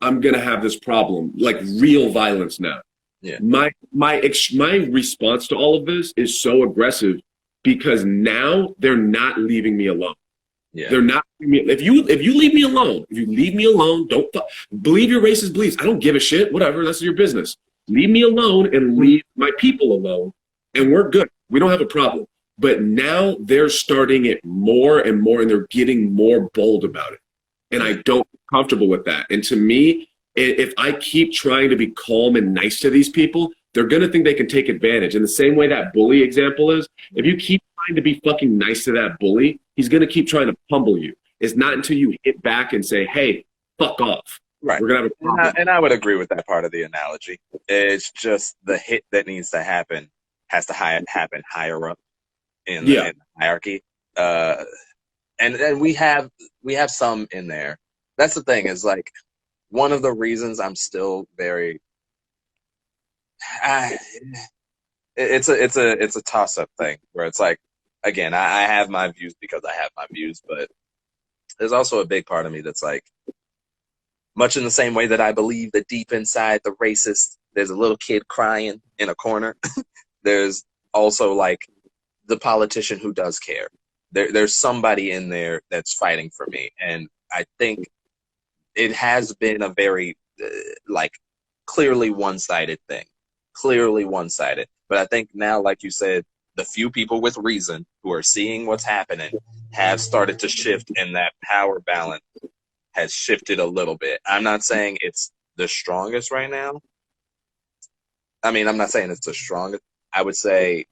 this problem, like real violence now. Yeah. My response to all of this is so aggressive because now they're not leaving me alone. Yeah. They're not. If you leave me alone, don't believe your racist beliefs. I don't give a shit. Whatever, that's your business. Leave me alone and leave my people alone, and we're good. We don't have a problem. But now they're starting it more and more, and they're getting more bold about it. And I don't feel comfortable with that. And to me, if I keep trying to be calm and nice to these people, they're going to think they can take advantage. In the same way that bully example is, if you keep trying to be fucking nice to that bully, he's going to keep trying to pummel you. It's not until you hit back and say, hey, fuck off. Right. We're going to have a problem. And I would agree with that part of the analogy. It's just the hit that needs to happen has to happen higher up in the hierarchy. And we have some in there. That's the thing, is, like, one of the reasons I'm still very it's a toss-up thing where it's like, again, I have my views because I have my views, but there's also a big part of me that's like, much in the same way that I believe that deep inside the racist, there's a little kid crying in a corner. There's also, like, the politician who does care. There's somebody in there that's fighting for me. And I think it has been a very, like, clearly one-sided thing. Clearly one-sided. But I think now, like you said, the few people with reason who are seeing what's happening have started to shift, and that power balance has shifted a little bit. I'm not saying it's the strongest right now. I mean, I'm not saying it's the strongest. I would say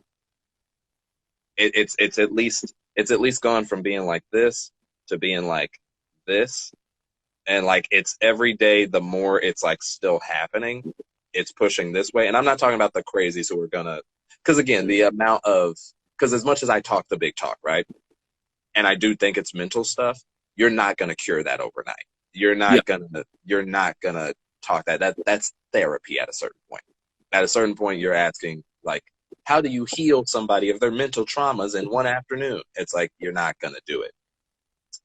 it's at least it's at least gone from being like this to being like this. And like it's every day, the more it's like still happening, it's pushing this way. And I'm not talking about the crazies who are gonna, because again, the amount of, because as much as I talk the big talk, right? And I do think it's mental stuff, you're not gonna cure that overnight. You're not gonna talk that's therapy at a certain point. At a certain point, you're asking, like, how do you heal somebody of their mental traumas in one afternoon? It's like, you're not gonna do it.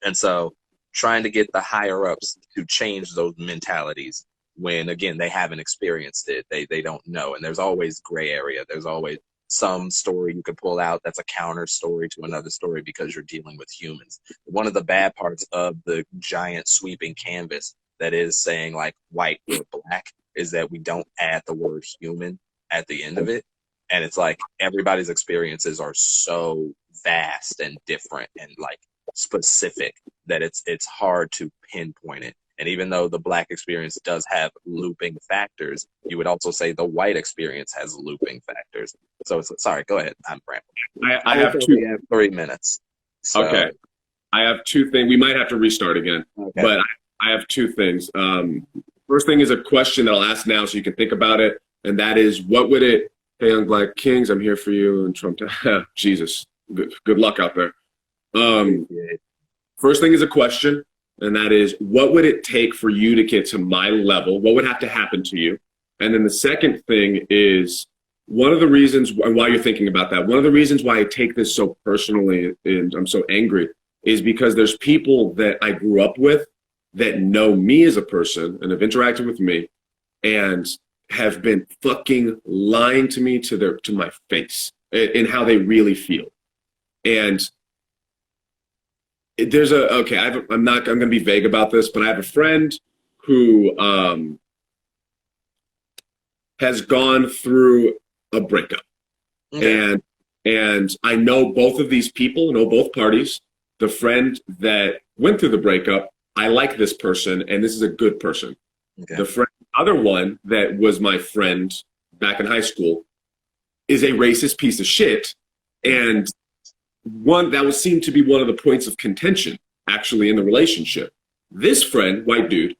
And so trying to get the higher ups to change those mentalities when, again, they haven't experienced it, they don't know. And there's always gray area. There's always some story you could pull out that's a counter story to another story because you're dealing with humans. One of the bad parts of the giant sweeping canvas that is saying like white or black is that we don't add the word human at the end of it. And it's like everybody's experiences are so vast and different and like specific that it's hard to pinpoint it. And even though the black experience does have looping factors, you would also say the white experience has looping factors. So it's, sorry, go ahead. I'm rambling. I have two. We have 3 minutes. So, okay. I have two things. We might have to restart again, okay. but I have two things. First thing is a question that I'll ask now so you can think about it. And that is, what would it, hey, young black kings, I'm here for you. And Trump, Jesus, good luck out there. First thing is a question. And that is, what would it take for you to get to my level? What would have to happen to you? And then the second thing is, one of the reasons why you're thinking about that, one of the reasons why I take this so personally and I'm so angry is because there's people that I grew up with that know me as a person and have interacted with me and have been fucking lying to me to my face in how they really feel. And there's I'm going to be vague about this, but I have a friend who has gone through a breakup. Okay. And I know both of these people, know both parties. The friend that went through the breakup, I like this person, and this is a good person. Okay. The other one that was my friend back in high school is a racist piece of shit, and one that would seem to be one of the points of contention actually in the relationship. This friend, white dude,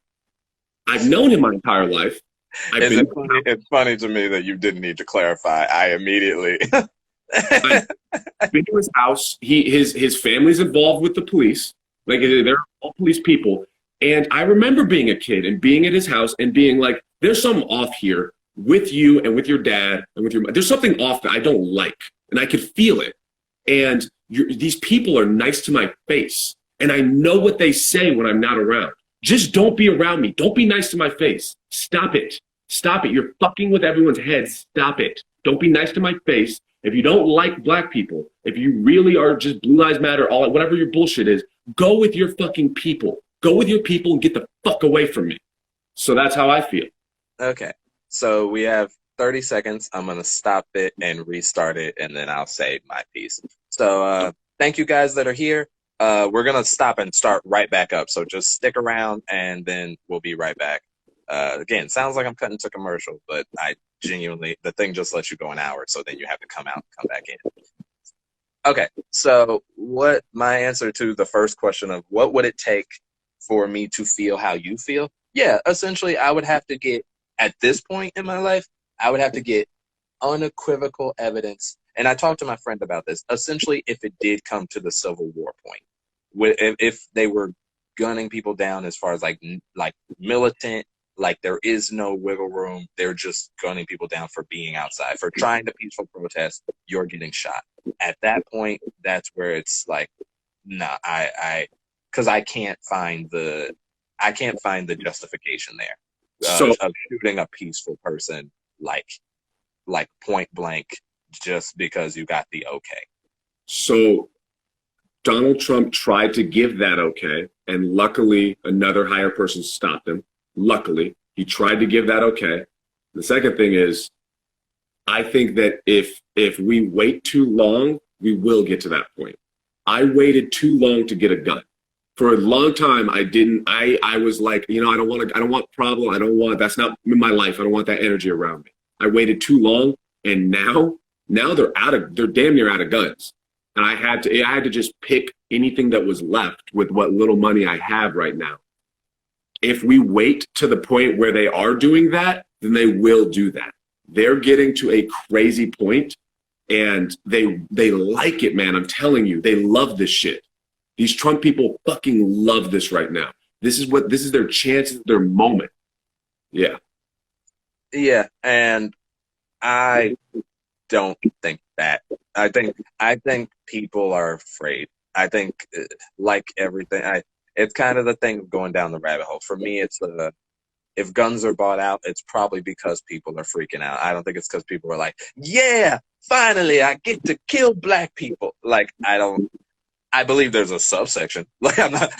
I've known him my entire life. It's funny to me that you didn't need to clarify. I immediately I've been to his house. His family's involved with the police. Like, they're all police people. And I remember being a kid and being at his house and being like, there's something off here with you and with your dad and with your mom. There's something off that I don't like. And I could feel it. And these people are nice to my face. And I know what they say when I'm not around. Just don't be around me. Don't be nice to my face. Stop it. Stop it. You're fucking with everyone's head. Stop it. Don't be nice to my face. If you don't like black people, if you really are just Blue Lives Matter, whatever your bullshit is, go with your fucking people. Go with your people and get the fuck away from me. So that's how I feel. Okay. So we have 30 seconds. I'm going to stop it and restart it, and then I'll say my piece. So thank you guys that are here. We're going to stop and start right back up. So just stick around, and then we'll be right back. Again, sounds like I'm cutting to commercial, but I genuinely, the thing just lets you go an hour, so then you have to come out and come back in. Okay, so what my answer to the first question of what would it take for me to feel how you feel? Yeah, essentially, I would have to get, at this point in my life, I would have to get unequivocal evidence. And I talked to my friend about this. Essentially, if it did come to the Civil War point, if they were gunning people down as far as like militant, like there is no wiggle room, they're just gunning people down for being outside, for trying to peaceful protest, you're getting shot. At that point, that's where it's like, nah, because I can't find the justification there of shooting a peaceful person like point blank just because you got the okay. So Donald Trump tried to give that okay, and luckily another higher person stopped him. Luckily, he tried to give that okay. The second thing is, I think that if we wait too long, we will get to that point. I waited too long to get a gun. For a long time, I was like, I don't want problem. That's not in my life. I don't want that energy around me. I waited too long, and now they're damn near out of guns. and I had to just pick anything that was left with what little money I have right now. If we wait to the point where they are doing that, then they will do that. They're getting to a crazy point, and they like it, man. I'm telling you, they love this shit. These Trump people fucking love this right now. This is their chance, their moment. Yeah. Yeah, and I don't think that. I think people are afraid. I think, like everything, it's kind of the thing of going down the rabbit hole. For me, it's if guns are bought out, it's probably because people are freaking out. I don't think it's because people are like, yeah, finally I get to kill black people. Like, I believe there's a subsection. Like,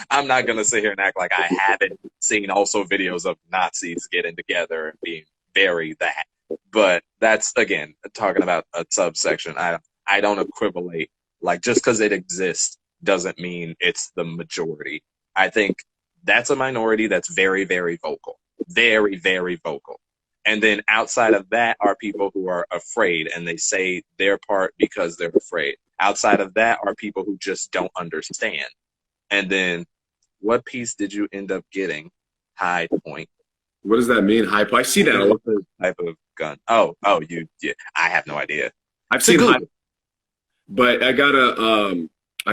I'm not gonna sit here and act like I haven't seen also videos of Nazis getting together and being very that. But that's, again, talking about a subsection. I don't equivalate, like, just because it exists doesn't mean it's the majority. I think that's a minority that's very, very vocal. Very, very vocal. And then outside of that are people who are afraid, and they say their part because they're afraid. Outside of that are people who just don't understand. And then what piece did you end up getting? High Point. What does that mean? High Point? I see that a lot. Type of gun. Yeah. I have no idea. I've seen High Point, but I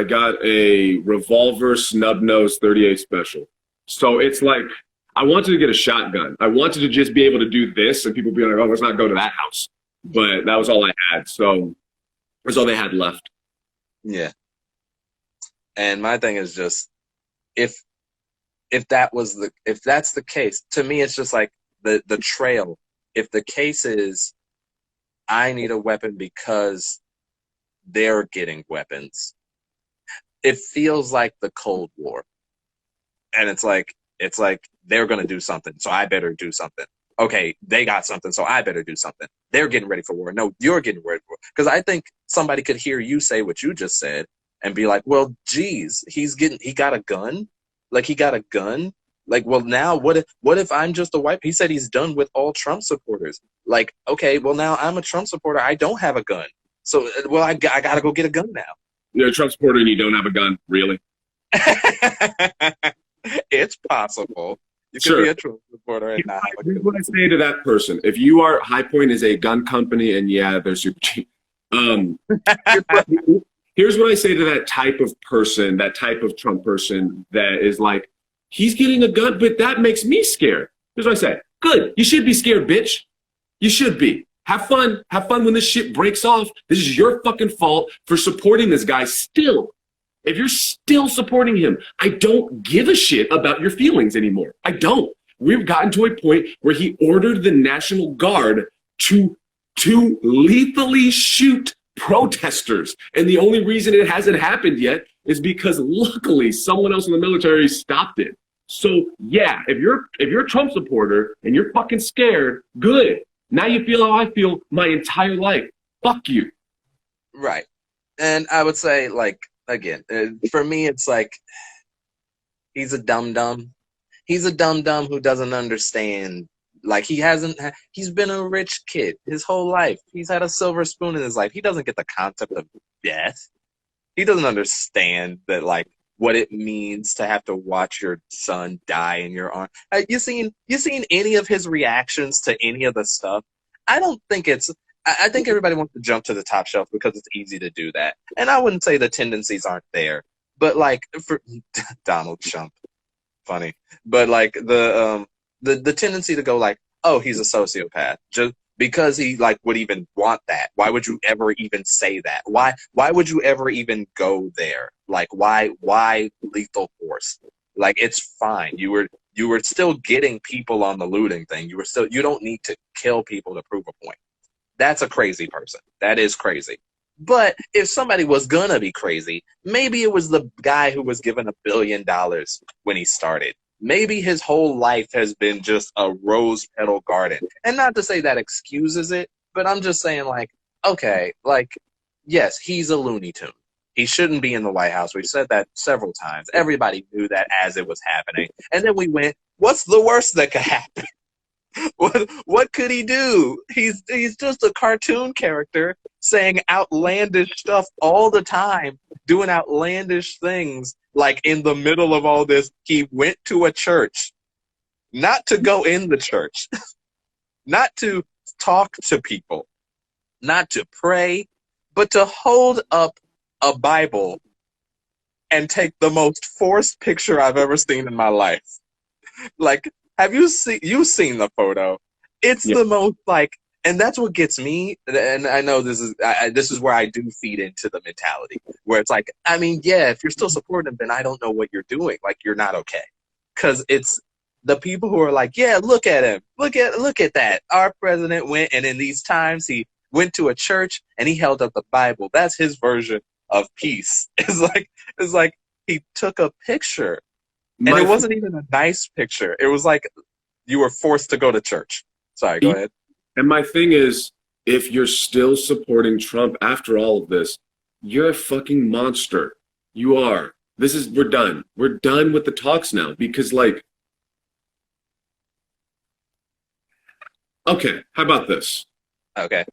got a revolver snub nose 38 special. So it's like, I wanted to get a shotgun. I wanted to just be able to do this, and people be like, oh, let's not go to that house. But that was all I had. So that's all they had left. Yeah. And my thing is just, if that's the case, to me, it's just like the trail. If the case is, I need a weapon because they're getting weapons, it feels like the Cold War. And it's like they're going to do something, so I better do something. Okay, they got something, so I better do something. They're getting ready for war. No, you're getting ready for war. Because I think somebody could hear you say what you just said and be like, well, geez, he got a gun? Like, he got a gun? Like, well, now what if I'm just a white? He said he's done with all Trump supporters. Like, okay, well, now I'm a Trump supporter. I don't have a gun. So, well, I got to go get a gun now. You're a Trump supporter and you don't have a gun, really? It's possible. You Sure. could be a Trump supporter and not have a Here's gun. what I say to that person. If you are, High Point is a gun company, and yeah, they're super cheap. Here's what I say to that type of person, that type of Trump person that is like, he's getting a gun, but that makes me scared. Here's what I say. Good. You should be scared, bitch. You should be. Have fun. Have fun when this shit breaks off. This is your fucking fault for supporting this guy still. If you're still supporting him, I don't give a shit about your feelings anymore. I don't. We've gotten to a point where he ordered the National Guard to lethally shoot protesters. And the only reason it hasn't happened yet is because luckily someone else in the military stopped it. So yeah, if you're a Trump supporter and you're fucking scared, good. Now you feel how I feel my entire life. Fuck you. Right. And I would say, like, again, for me, it's like, he's a dum-dum. He's a dum-dum who doesn't understand. Like, he's been a rich kid his whole life. He's had a silver spoon in his life. He doesn't get the concept of death. He doesn't understand that, like, what it means to have to watch your son die in your arms. You seen any of his reactions to any of the stuff? I don't think I think everybody wants to jump to the top shelf because it's easy to do that. And I wouldn't say the tendencies aren't there. But, like, for Donald Trump, funny. But, like, the tendency to go like, oh, he's a sociopath, just because he, like, would even want that. Why would you ever even say that? Why would you ever even go there? Like, why lethal force? Like, it's fine. You were still getting people on the looting thing. You don't need to kill people to prove a point. That's a crazy person. That is crazy. But if somebody was gonna be crazy, maybe it was the guy who was given $1 billion when he started. Maybe his whole life has been just a rose petal garden. And not to say that excuses it, but I'm just saying, like, okay, like, yes, he's a Looney Tune. He shouldn't be in the White House. We've said that several times. Everybody knew that as it was happening. And then we went, what's the worst that could happen? What could he do? He's just a cartoon character saying outlandish stuff all the time, doing outlandish things. Like in the middle of all this, he went to a church, not to go in the church, not to talk to people, not to pray, but to hold up a Bible and take the most forced picture I've ever seen in my life. Like, have you've seen the photo? It's Yeah. the most like, and that's what gets me. And I know this is where I do feed into the mentality where it's like, I mean, yeah, if you're still supporting him, then I don't know what you're doing. Like, you're not okay, because it's the people who are like, yeah, look at him, look at that. Our president went, and in these times he went to a church and he held up the Bible. That's his version of peace. It's like he took a picture. And My it wasn't even a nice picture. It was like you were forced to go to church. Sorry, go ahead. And my thing is, if you're still supporting Trump after all of this, you're a fucking monster. You are. We're done. We're done with the talks now because, like, okay, how about this? Okay.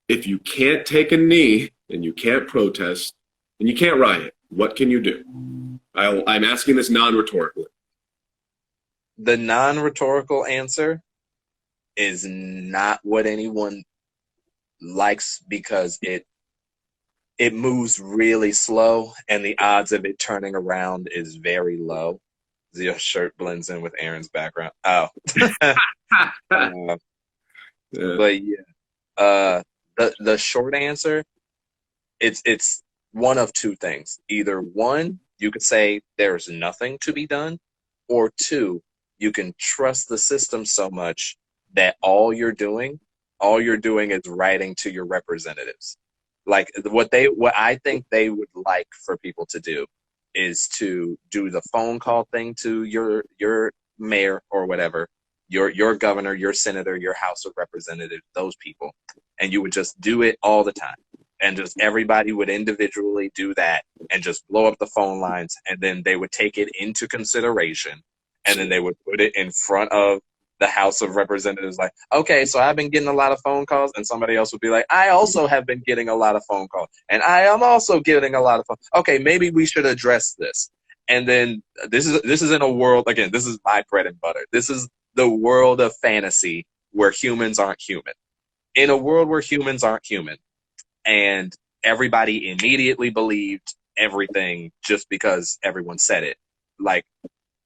If you can't take a knee and you can't protest and you can't riot, what can you do? I'm asking this non-rhetorically. The non-rhetorical answer is not what anyone likes because it moves really slow and the odds of it turning around is very low. Your shirt blends in with Aaron's background. Oh. Yeah. But yeah. The short answer, it's one of two things. Either one, you could say there's nothing to be done, or two, you can trust the system so much that all you're doing is writing to your representatives. Like what I think they would like for people to do is to do the phone call thing to your mayor or whatever, your governor, your senator, your House of Representatives, those people, and you would just do it all the time. And just everybody would individually do that and just blow up the phone lines, and then they would take it into consideration, and then they would put it in front of the House of Representatives like, okay, so I've been getting a lot of phone calls, and somebody else would be like, I also have been getting a lot of phone calls, and I am also getting a lot of phone. Okay, maybe we should address this. And then this is in a world, again, this is my bread and butter. This is the world of fantasy where humans aren't human. In a world where humans aren't human, and everybody immediately believed everything just because everyone said it. Like,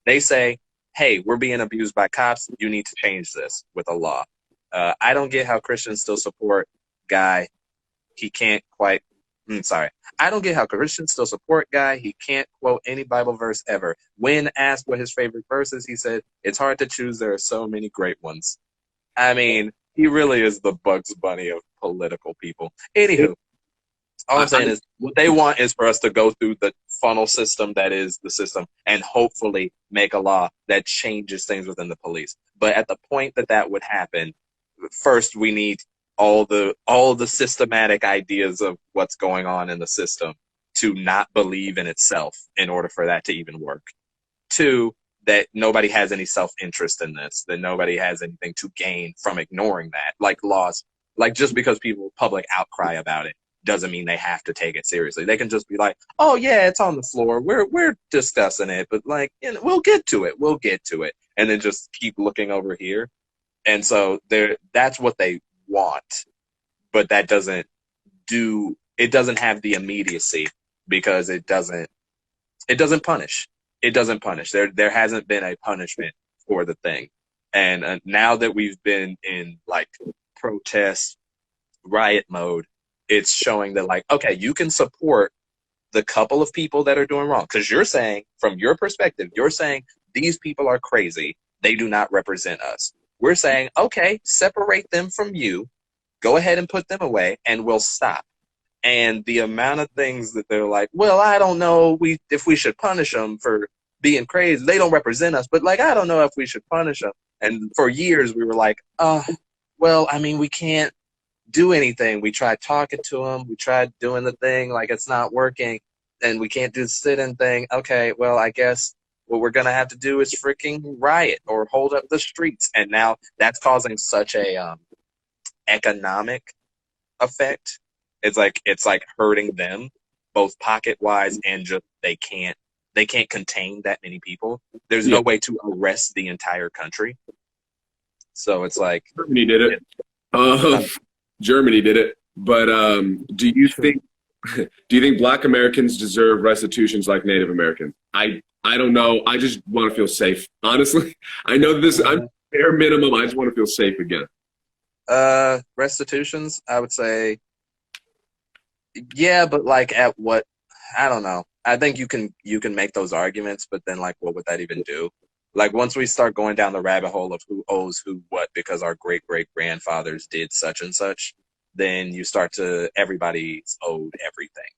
they say, hey, we're being abused by cops. You need to change this with a law. I don't get how Christians still support Guy. He can't quite. Sorry. I don't get how Christians still support Guy. He can't quote any Bible verse ever. When asked what his favorite verse is, he said, it's hard to choose. There are so many great ones. I mean, he really is the Bugs Bunny of political people. Anywho, all I'm saying is what they want is for us to go through the funnel system that is the system and hopefully make a law that changes things within the police. But at the point that would happen, first we need all the systematic ideas of what's going on in the system to not believe in itself in order for that to even work. Two, that nobody has any self-interest in this, that nobody has anything to gain from ignoring that. Like laws, like just because people public outcry about it doesn't mean they have to take it seriously. They can just be like, oh yeah, it's on the floor. We're discussing it, but like, you know, we'll get to it. And then just keep looking over here. And so that's what they want. But that doesn't have the immediacy because it doesn't punish. It doesn't punish. There hasn't been a punishment for the thing. And now that we've been in like protest, riot mode, it's showing that like, okay, you can support the couple of people that are doing wrong. Because you're saying, from your perspective, you're saying these people are crazy. They do not represent us. We're saying, okay, separate them from you. Go ahead and put them away, and we'll stop. And the amount of things that they're like, well, I don't know if we should punish them for being crazy. They don't represent us, but like, I don't know if we should punish them. And for years we were like, well, I mean, we can't do anything. We tried talking to them. We tried doing the thing, like it's not working, and we can't do the sit-in thing. Okay, well, I guess what we're going to have to do is freaking riot or hold up the streets. And now that's causing such a economic effect. It's like hurting them both pocket wise and just they can't contain that many people. There's no way to arrest the entire country. So it's like Germany did it. Germany did it. But do you think Black Americans deserve restitutions like Native Americans? I don't know. I just want to feel safe. Honestly, I know this. I'm bare minimum. I just want to feel safe again. Restitutions, I would say, yeah, but like at what? I don't know. I think you can make those arguments, but then like, what would that even do? Like once we start going down the rabbit hole of who owes who what because our great grandfathers did such and such, then you start to everybody's owed everything,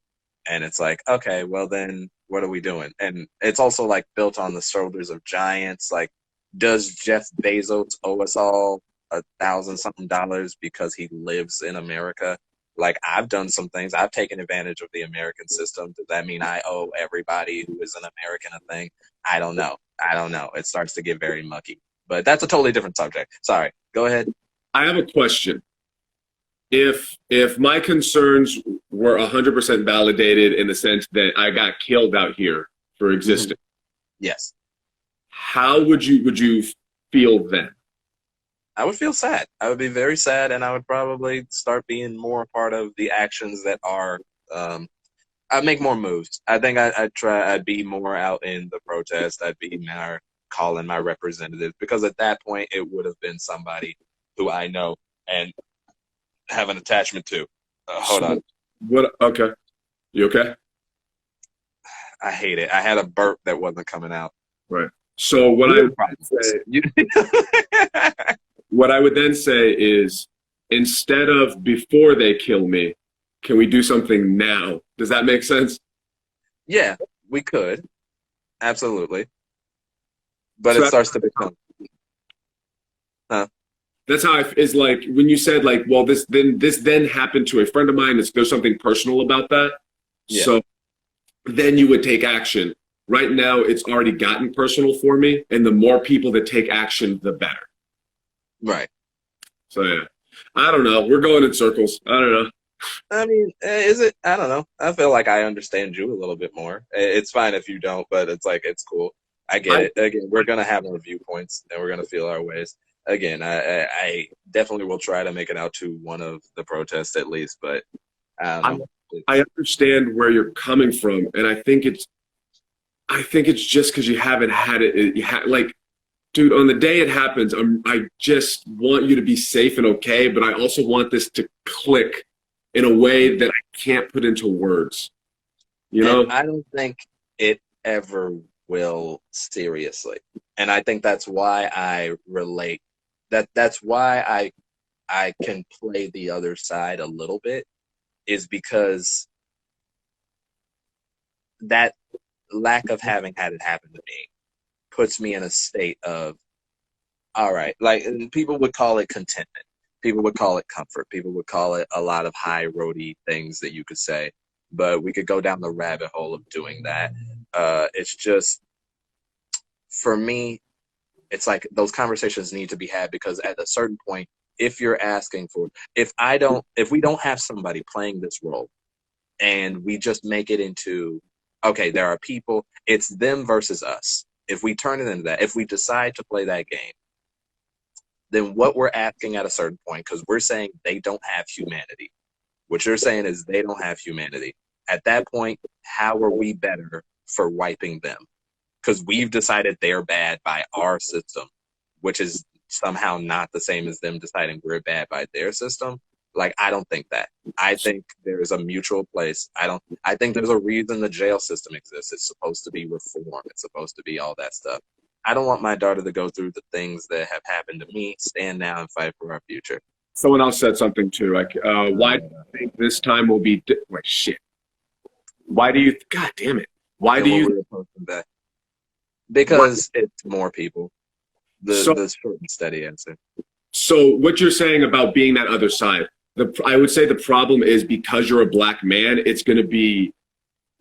and it's like, okay, well then what are we doing? And it's also like built on the shoulders of giants. Like, does Jeff Bezos owe us all $1,000-something because he lives in America? Like, I've done some things. I've taken advantage of the American system. Does that mean I owe everybody who is an American a thing? I don't know. It starts to get very mucky. But that's a totally different subject. Sorry. Go ahead. I have a question. If my concerns were 100% validated in the sense that I got killed out here for existing, yes, how would you feel then? I would feel sad. I would be very sad, and I would probably start being more a part of the actions that are. I'd make more moves. I think I'd be more out in the protest. I'd be more calling my representatives, because at that point it would have been somebody who I know and have an attachment to. Hold on. What? Okay. You okay? I hate it. I had a burp that wasn't coming out. Right. So what I would then say is, instead of before they kill me, can we do something now? Does that make sense? Yeah, we could. Absolutely. But so it starts to become. Huh? That's how it's like when you said like, well, this then happened to a friend of mine. There's something personal about that. Yeah. So then you would take action. Right now, it's already gotten personal for me, and the more people that take action, the better. Right. So yeah, I don't know. We're going in circles. I don't know. I mean, is it? I don't know. I feel like I understand you a little bit more. It's fine if you don't, but it's like, it's cool. I get it. Again, we're going to have our viewpoints, and we're going to feel our ways. Again, I definitely will try to make it out to one of the protests at least, but I understand where you're coming from, and I think it's just because you haven't had it. Like, dude, on the day it happens, I just want you to be safe and okay, but I also want this to click in a way that I can't put into words. You know? And I don't think it ever will, seriously. And I think that's why I relate. That's why I can play the other side a little bit, is because that lack of having had it happen to me puts me in a state of, all right, like people would call it contentment. People would call it comfort. People would call it a lot of high roady things that you could say, but we could go down the rabbit hole of doing that. It's just, for me, it's like those conversations need to be had, because at a certain point, if you're asking for, if we don't have somebody playing this role and we just make it into, okay, there are people, it's them versus us. If we turn it into that, if we decide to play that game, then what we're asking at a certain point, because we're saying they don't have humanity. What you're saying is they don't have humanity. At that point, how are we better for wiping them? Because we've decided they're bad by our system, which is somehow not the same as them deciding we're bad by their system. Like, I don't think that. I think there's a mutual place. I think there's a reason the jail system exists. It's supposed to be reform. It's supposed to be all that stuff. I don't want my daughter to go through the things that have happened to me. Stand now and fight for our future. Someone else said something too. Like, why do you think this time will be like shit? Why do you? God damn it! Why do you? Because it's more people. The short and steady answer. So what you're saying about being that other side, I would say the problem is because you're a black man, it's going to be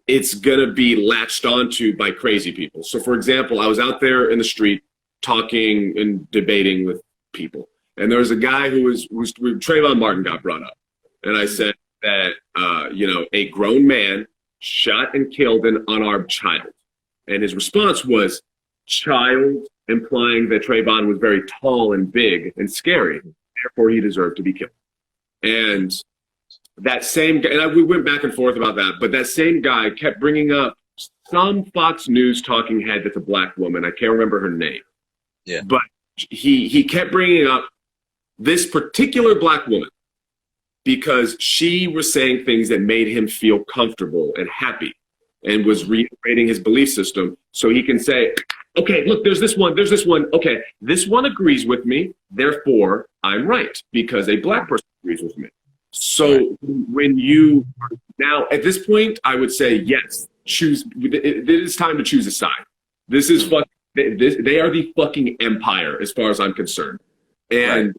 it's going to be latched onto by crazy people. So, for example, I was out there in the street talking and debating with people, and there was a guy who was Trayvon Martin got brought up, and I said that a grown man shot and killed an unarmed child, and his response was child, implying that Trayvon was very tall and big and scary, therefore he deserved to be killed. And that same guy, and we went back and forth about that, but that same guy kept bringing up some Fox News talking head that's a black woman. I can't remember her name. Yeah. But he kept bringing up this particular black woman because she was saying things that made him feel comfortable and happy and was reiterating his belief system so he can say, okay, look, there's this one. Okay, this one agrees with me, therefore I'm right because a black person agrees with me. So when you now at this point, I would say yes. Choose. It is time to choose a side. This is they are the fucking empire as far as I'm concerned. And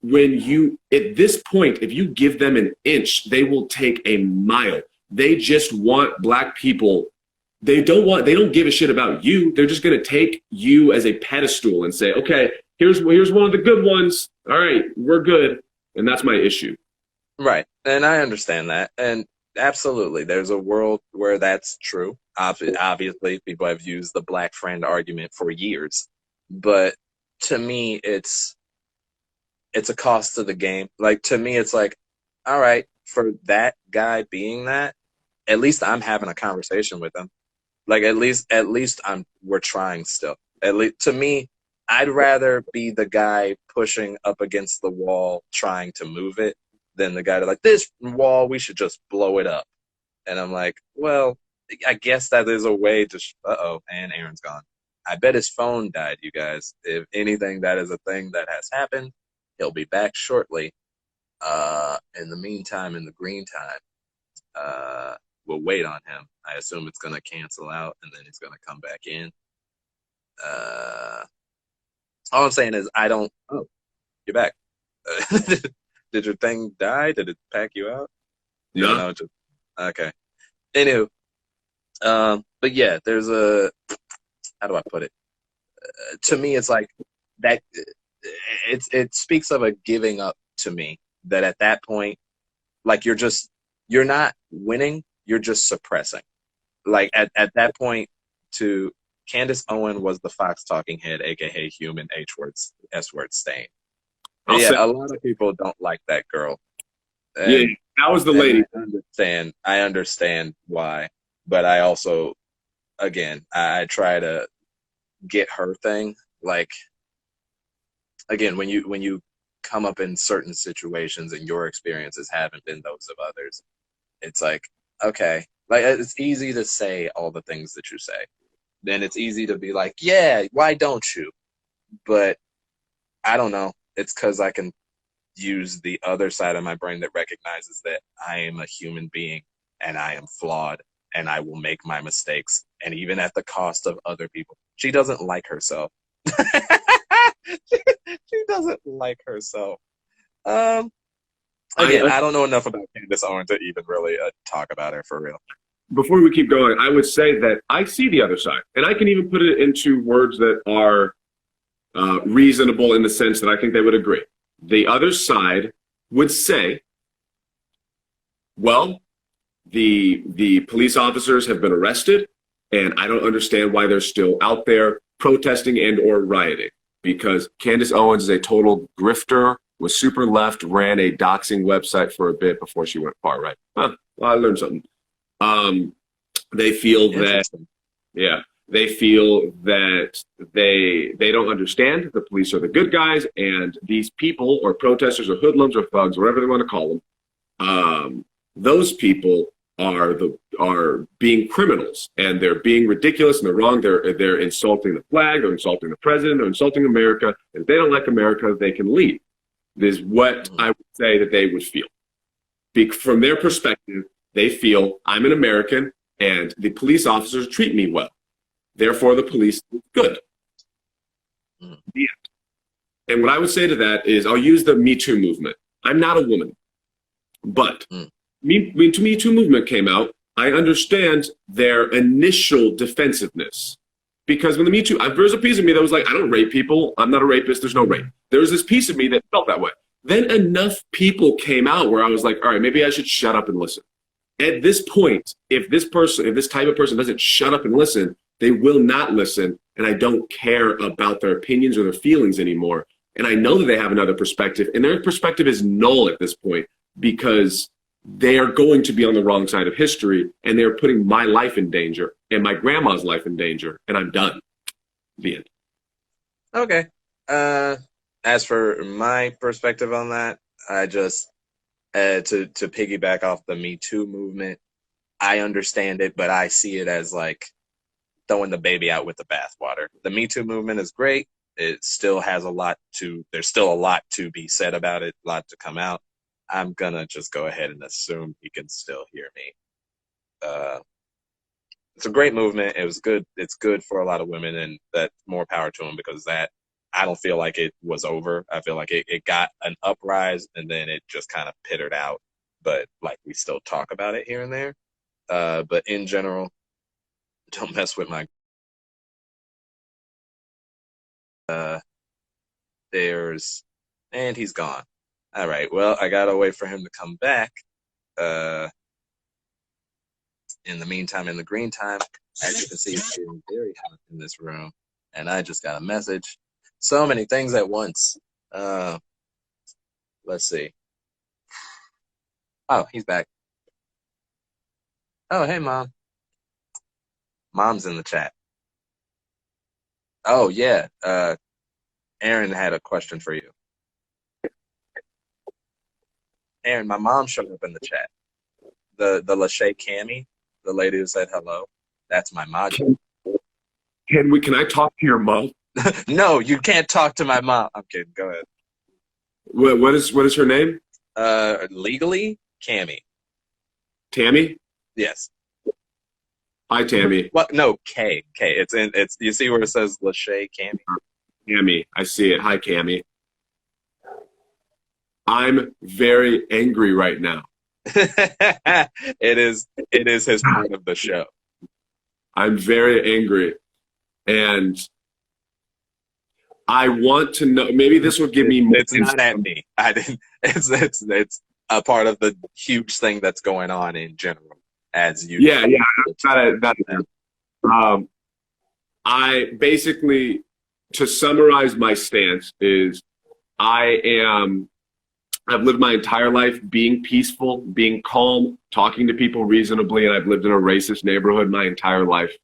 when you at this point, if you give them an inch, they will take a mile. They just want black people. They don't give a shit about you. They're just gonna take you as a pedestal and say, okay, here's one of the good ones. All right, we're good. And that's my issue. Right. And I understand that. And absolutely, there's a world where that's true. Obviously, people have used the black friend argument for years. But to me, it's a cost to the game. Like, to me, it's like, all right, for that guy being that, at least I'm having a conversation with him. Like, at least we're trying still. At least, to me, I'd rather be the guy pushing up against the wall trying to move it than the guy like, this wall, we should just blow it up. And I'm like, well, I guess that is a way to and Aaron's gone. I bet his phone died, you guys. If anything, that is a thing that has happened. He'll be back shortly. In the meantime, in the green time, we'll wait on him. I assume it's going to cancel out and then he's going to come back in. All I'm saying is oh, you're back. Did your thing die? Did it pack you out? No. Okay. Anywho, but yeah, there's how do I put it? To me, it's like that. It speaks of a giving up to me that at that point, like you're not winning, you're just suppressing. Like at that point, Candace Owen was the Fox talking head, aka human S-word stain. Yeah, a lot of people don't like that girl. Yeah, that was the lady. I understand why, but I also, again, I try to get her thing. Like, again, when you come up in certain situations and your experiences haven't been those of others, it's like, okay, like it's easy to say all the things that you say. Then it's easy to be like, yeah, why don't you? But I don't know. It's because I can use the other side of my brain that recognizes that I am a human being and I am flawed and I will make my mistakes. And even at the cost of other people. She doesn't like herself. She doesn't like herself. Again, I don't know enough about Candace Owen to even really talk about her for real. Before we keep going, I would say that I see the other side. And I can even put it into words that are reasonable in the sense that I think they would agree. The other side would say, well, the police officers have been arrested, and I don't understand why they're still out there protesting and or rioting, because Candace Owens is a total grifter, was super left, ran a doxing website for a bit before she went far right. Well, I learned something. They feel that, they feel that they don't understand the police are the good guys, and these people or protesters or hoodlums or thugs, whatever they want to call them, those people are being criminals, and they're being ridiculous, and they're wrong. They're insulting the flag, they're insulting the president, they're insulting America. And if they don't like America, they can leave. This is what I would say that they would feel. From their perspective, they feel I'm an American and the police officers treat me well. Therefore, the police is good. Yeah. And what I would say to that is I'll use the Me Too movement. I'm not a woman, but when the Me Too movement came out, I understand their initial defensiveness. Because when the Me Too, there's a piece of me that was like, I don't rape people. I'm not a rapist. There's no rape. There was this piece of me that felt that way. Then enough people came out where I was like, all right, maybe I should shut up and listen. At this point, if this type of person doesn't shut up and listen, they will not listen. And I don't care about their opinions or their feelings anymore. And I know that they have another perspective, and their perspective is null at this point because they are going to be on the wrong side of history, and they're putting my life in danger and my grandma's life in danger, and I'm done. The end. Okay. As for my perspective on that, I just to piggyback off the Me Too movement, I understand it, but I see it as like throwing the baby out with the bathwater. The Me Too movement is great. It still has there's still a lot to be said about it, a lot to come out. I'm gonna just go ahead and assume he can still hear me. It's a great movement. It was good. It's good for a lot of women, and that more power to them, because that, I don't feel like it was over. I feel like it got an uprise and then it just kind of pittered out. But like, we still talk about it here and there. But in general, don't mess with my. And he's gone. All right. Well, I gotta wait for him to come back. In the meantime, in the green time, as you can see, it's getting very hot in this room, and I just got a message. So many things at once. Let's see. Oh, he's back. Oh, hey, Mom. Mom's in the chat. Oh, yeah. Aaron had a question for you. Aaron, my mom showed up in the chat. The Lachey Cammy, the lady who said hello, that's my mom. Can I talk to your mom? No, you can't talk to my mom. I'm kidding. Go ahead. What is her name? Legally, Cammy. Tammy? Yes. Hi, Tammy. What? No, K. It's you see where it says Lachey Cammy? Cammy. I see it. Hi, Cammy. I'm very angry right now. It is his part of the show. I'm very angry. And I want to know, maybe this will give me more. It's not at me. I didn't. It's a part of the huge thing that's going on in general. As you. Yeah. I basically, to summarize my stance, is I've lived my entire life being peaceful, being calm, talking to people reasonably, and I've lived in a racist neighborhood my entire life.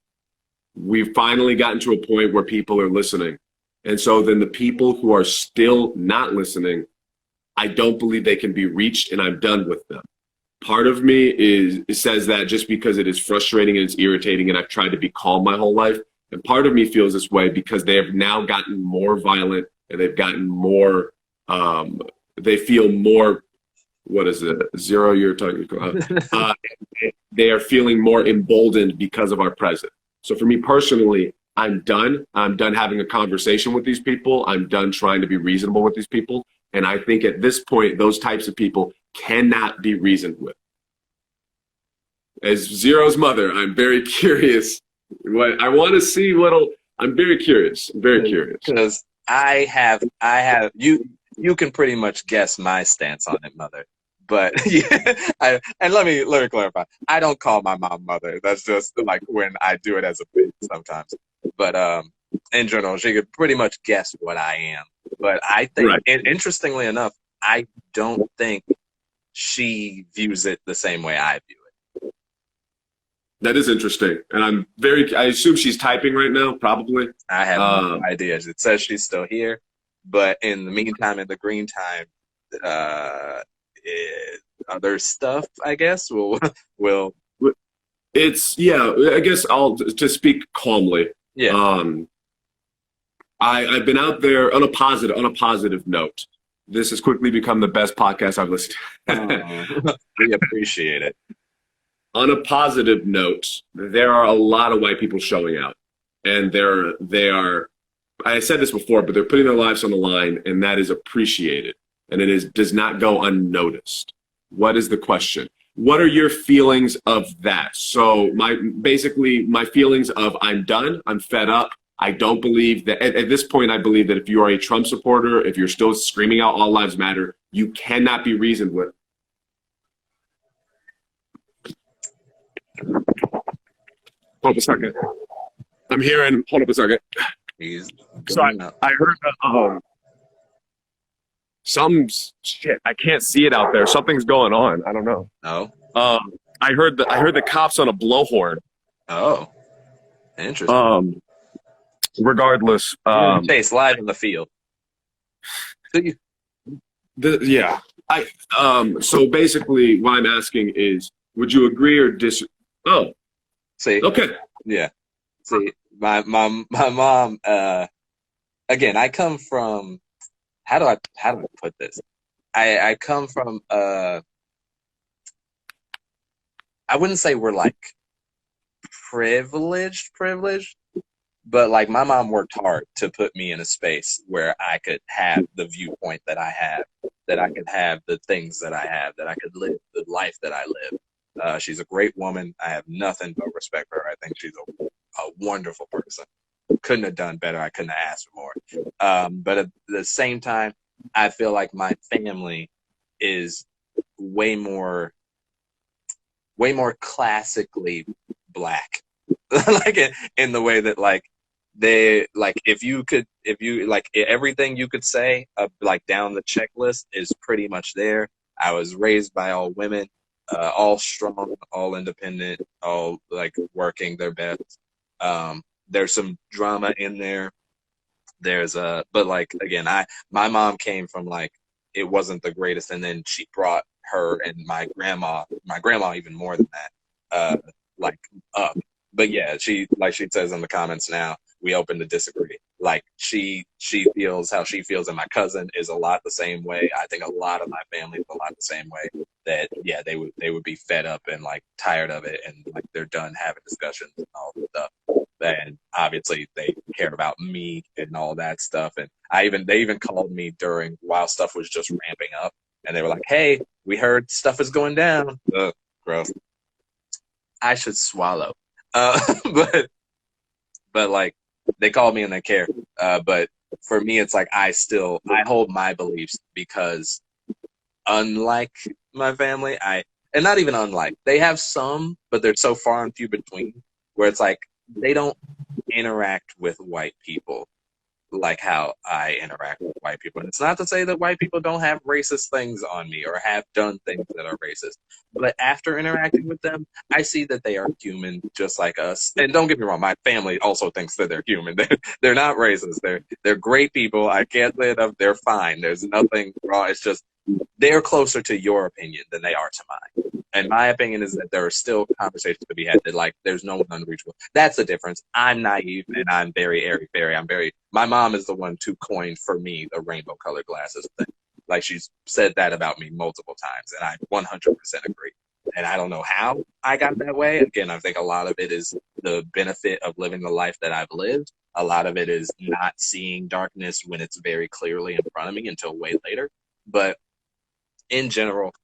We've finally gotten to a point where people are listening. And so then the people who are still not listening, I don't believe they can be reached, and I'm done with them. Part of me says that just because it is frustrating and it's irritating, and I've tried to be calm my whole life. And part of me feels this way because they have now gotten more violent, and they've gotten more, they feel more, what is it, zero you're talking about? They are feeling more emboldened because of our president. So for me personally, I'm done. I'm done having a conversation with these people. I'm done trying to be reasonable with these people. And I think at this point, those types of people cannot be reasoned with. As Zero's mother, I'm very curious. I want to see I'm very curious. I'm very curious. Because I have you can pretty much guess my stance on it, Mother. But yeah, and let me clarify. I don't call my mom Mother. That's just like when I do it as a bit sometimes. But in general, she could pretty much guess what I am. But I think, right. Interestingly enough, I don't think she views it the same way I view it. That is interesting. And I assume she's typing right now, probably. I have no idea. It says she's still here. But in the meantime, in the green time, other stuff, I guess, will. It's, yeah, I guess to speak calmly. Yeah. I've been out there on a positive note. This has quickly become the best podcast I've listened to. We appreciate it. On a positive note, there are a lot of white people showing out, and they are. I said this before, but they're putting their lives on the line, and that is appreciated, and does not go unnoticed. What is the question? What are your feelings of that? So my feelings of I'm done, I'm fed up. I don't believe that at this point, I believe that if you are a Trump supporter, if you're still screaming out all lives matter, you cannot be reasoned with. Hold up a second. I'm hearing, hold up a second. He's So going up. I heard some shit. I can't see it out there. Something's going on. I don't know. Oh. I heard the cops on a blowhorn. Oh. Interesting. Regardless, Chase live in the field. yeah. So basically, what I'm asking is, would you agree or disagree? Oh, See. okay. Yeah. See, my mom. Again, I come from. How do I put this? I come from. I wouldn't say we're like privileged, but like my mom worked hard to put me in a space where I could have the viewpoint that I have, that I could have the things that I have, that I could live the life that I live. She's a great woman. I have nothing but respect for her. I think she's a wonderful person. Couldn't have done better. I couldn't have asked for more. But at the same time, I feel like my family is way more classically black, like in the way that like they like if you like everything you could say like down the checklist is pretty much there. I was raised by all women, all strong, all independent, all like working their best. There's some drama in there. There's but like again, my mom came from like it wasn't the greatest, and then she brought her and my grandma even more than that, like up. But yeah, she like she says in the comments now, we open to disagree. Like she feels how she feels, and my cousin is a lot the same way. I think a lot of my family is a lot the same way. That yeah, they would be fed up and like tired of it, and like they're done having discussions and all this stuff. And obviously they care about me and all that stuff. And they even called me during while stuff was just ramping up, and they were like, "Hey, we heard stuff is going down." Gross. I should swallow. But like they called me and they care. But for me, it's like I hold my beliefs because unlike my family, and not even unlike, they have some, but they're so far and few between where it's like they don't interact with white people like how I interact with white people. And it's not to say that white people don't have racist things on me or have done things that are racist. But after interacting with them, I see that they are human just like us. And don't get me wrong, my family also thinks that they're human. They're not racist. They're great people. I can't say enough. They're fine. There's nothing wrong. It's just they're closer to your opinion than they are to mine. And my opinion is that there are still conversations to be had that, like, there's no one unreachable. That's the difference. I'm naive and I'm very airy-fairy. My mom is the one to coin for me the rainbow-colored glasses thing. Like, she's said that about me multiple times, and I 100% agree. And I don't know how I got that way. Again, I think a lot of it is the benefit of living the life that I've lived. A lot of it is not seeing darkness when it's very clearly in front of me until way later. But in general,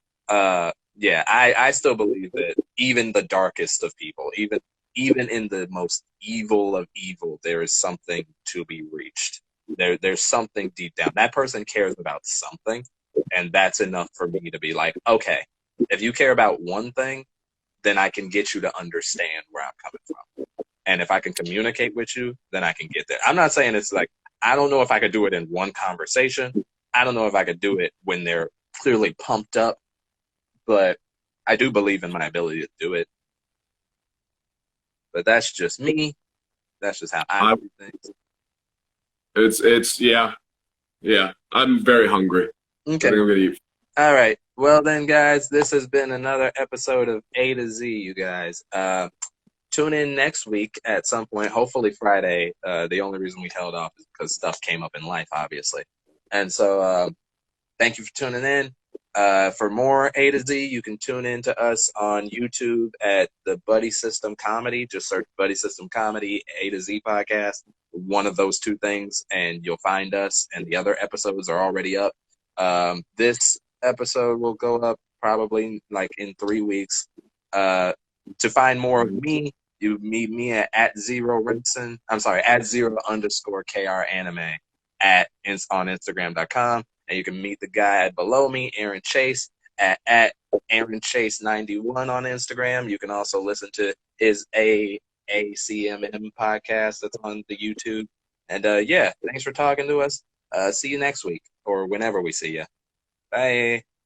yeah, I still believe that even the darkest of people, even in the most evil of evil, there is something to be reached. There's something deep down. That person cares about something, and that's enough for me to be like, okay, if you care about one thing, then I can get you to understand where I'm coming from. And if I can communicate with you, then I can get there. I'm not saying it's like, I don't know if I could do it in one conversation. I don't know if I could do it when they're clearly pumped up, but I do believe in my ability to do it. But that's just me. That's just how I do things. It's yeah. I'm very hungry. Okay. I think I'm gonna eat. All right. Well then, guys, this has been another episode of A to Z, you guys. Tune in next week at some point, hopefully Friday. The only reason we held off is because stuff came up in life, obviously. And so thank you for tuning in. For more A to Z, you can tune in to us on YouTube at the Buddy System Comedy. Just search Buddy System Comedy, A to Z podcast, one of those two things, and you'll find us. And the other episodes are already up. This episode will go up probably like in 3 weeks. To find more of me, you meet me at Zero Rimson. I'm sorry, at @0_KR anime on Instagram.com. And you can meet the guy below me, Aaron Chase, at Aaron Chase 91 on Instagram. You can also listen to his AACMM podcast that's on the YouTube. And yeah, thanks for talking to us. See you next week or whenever we see you. Bye.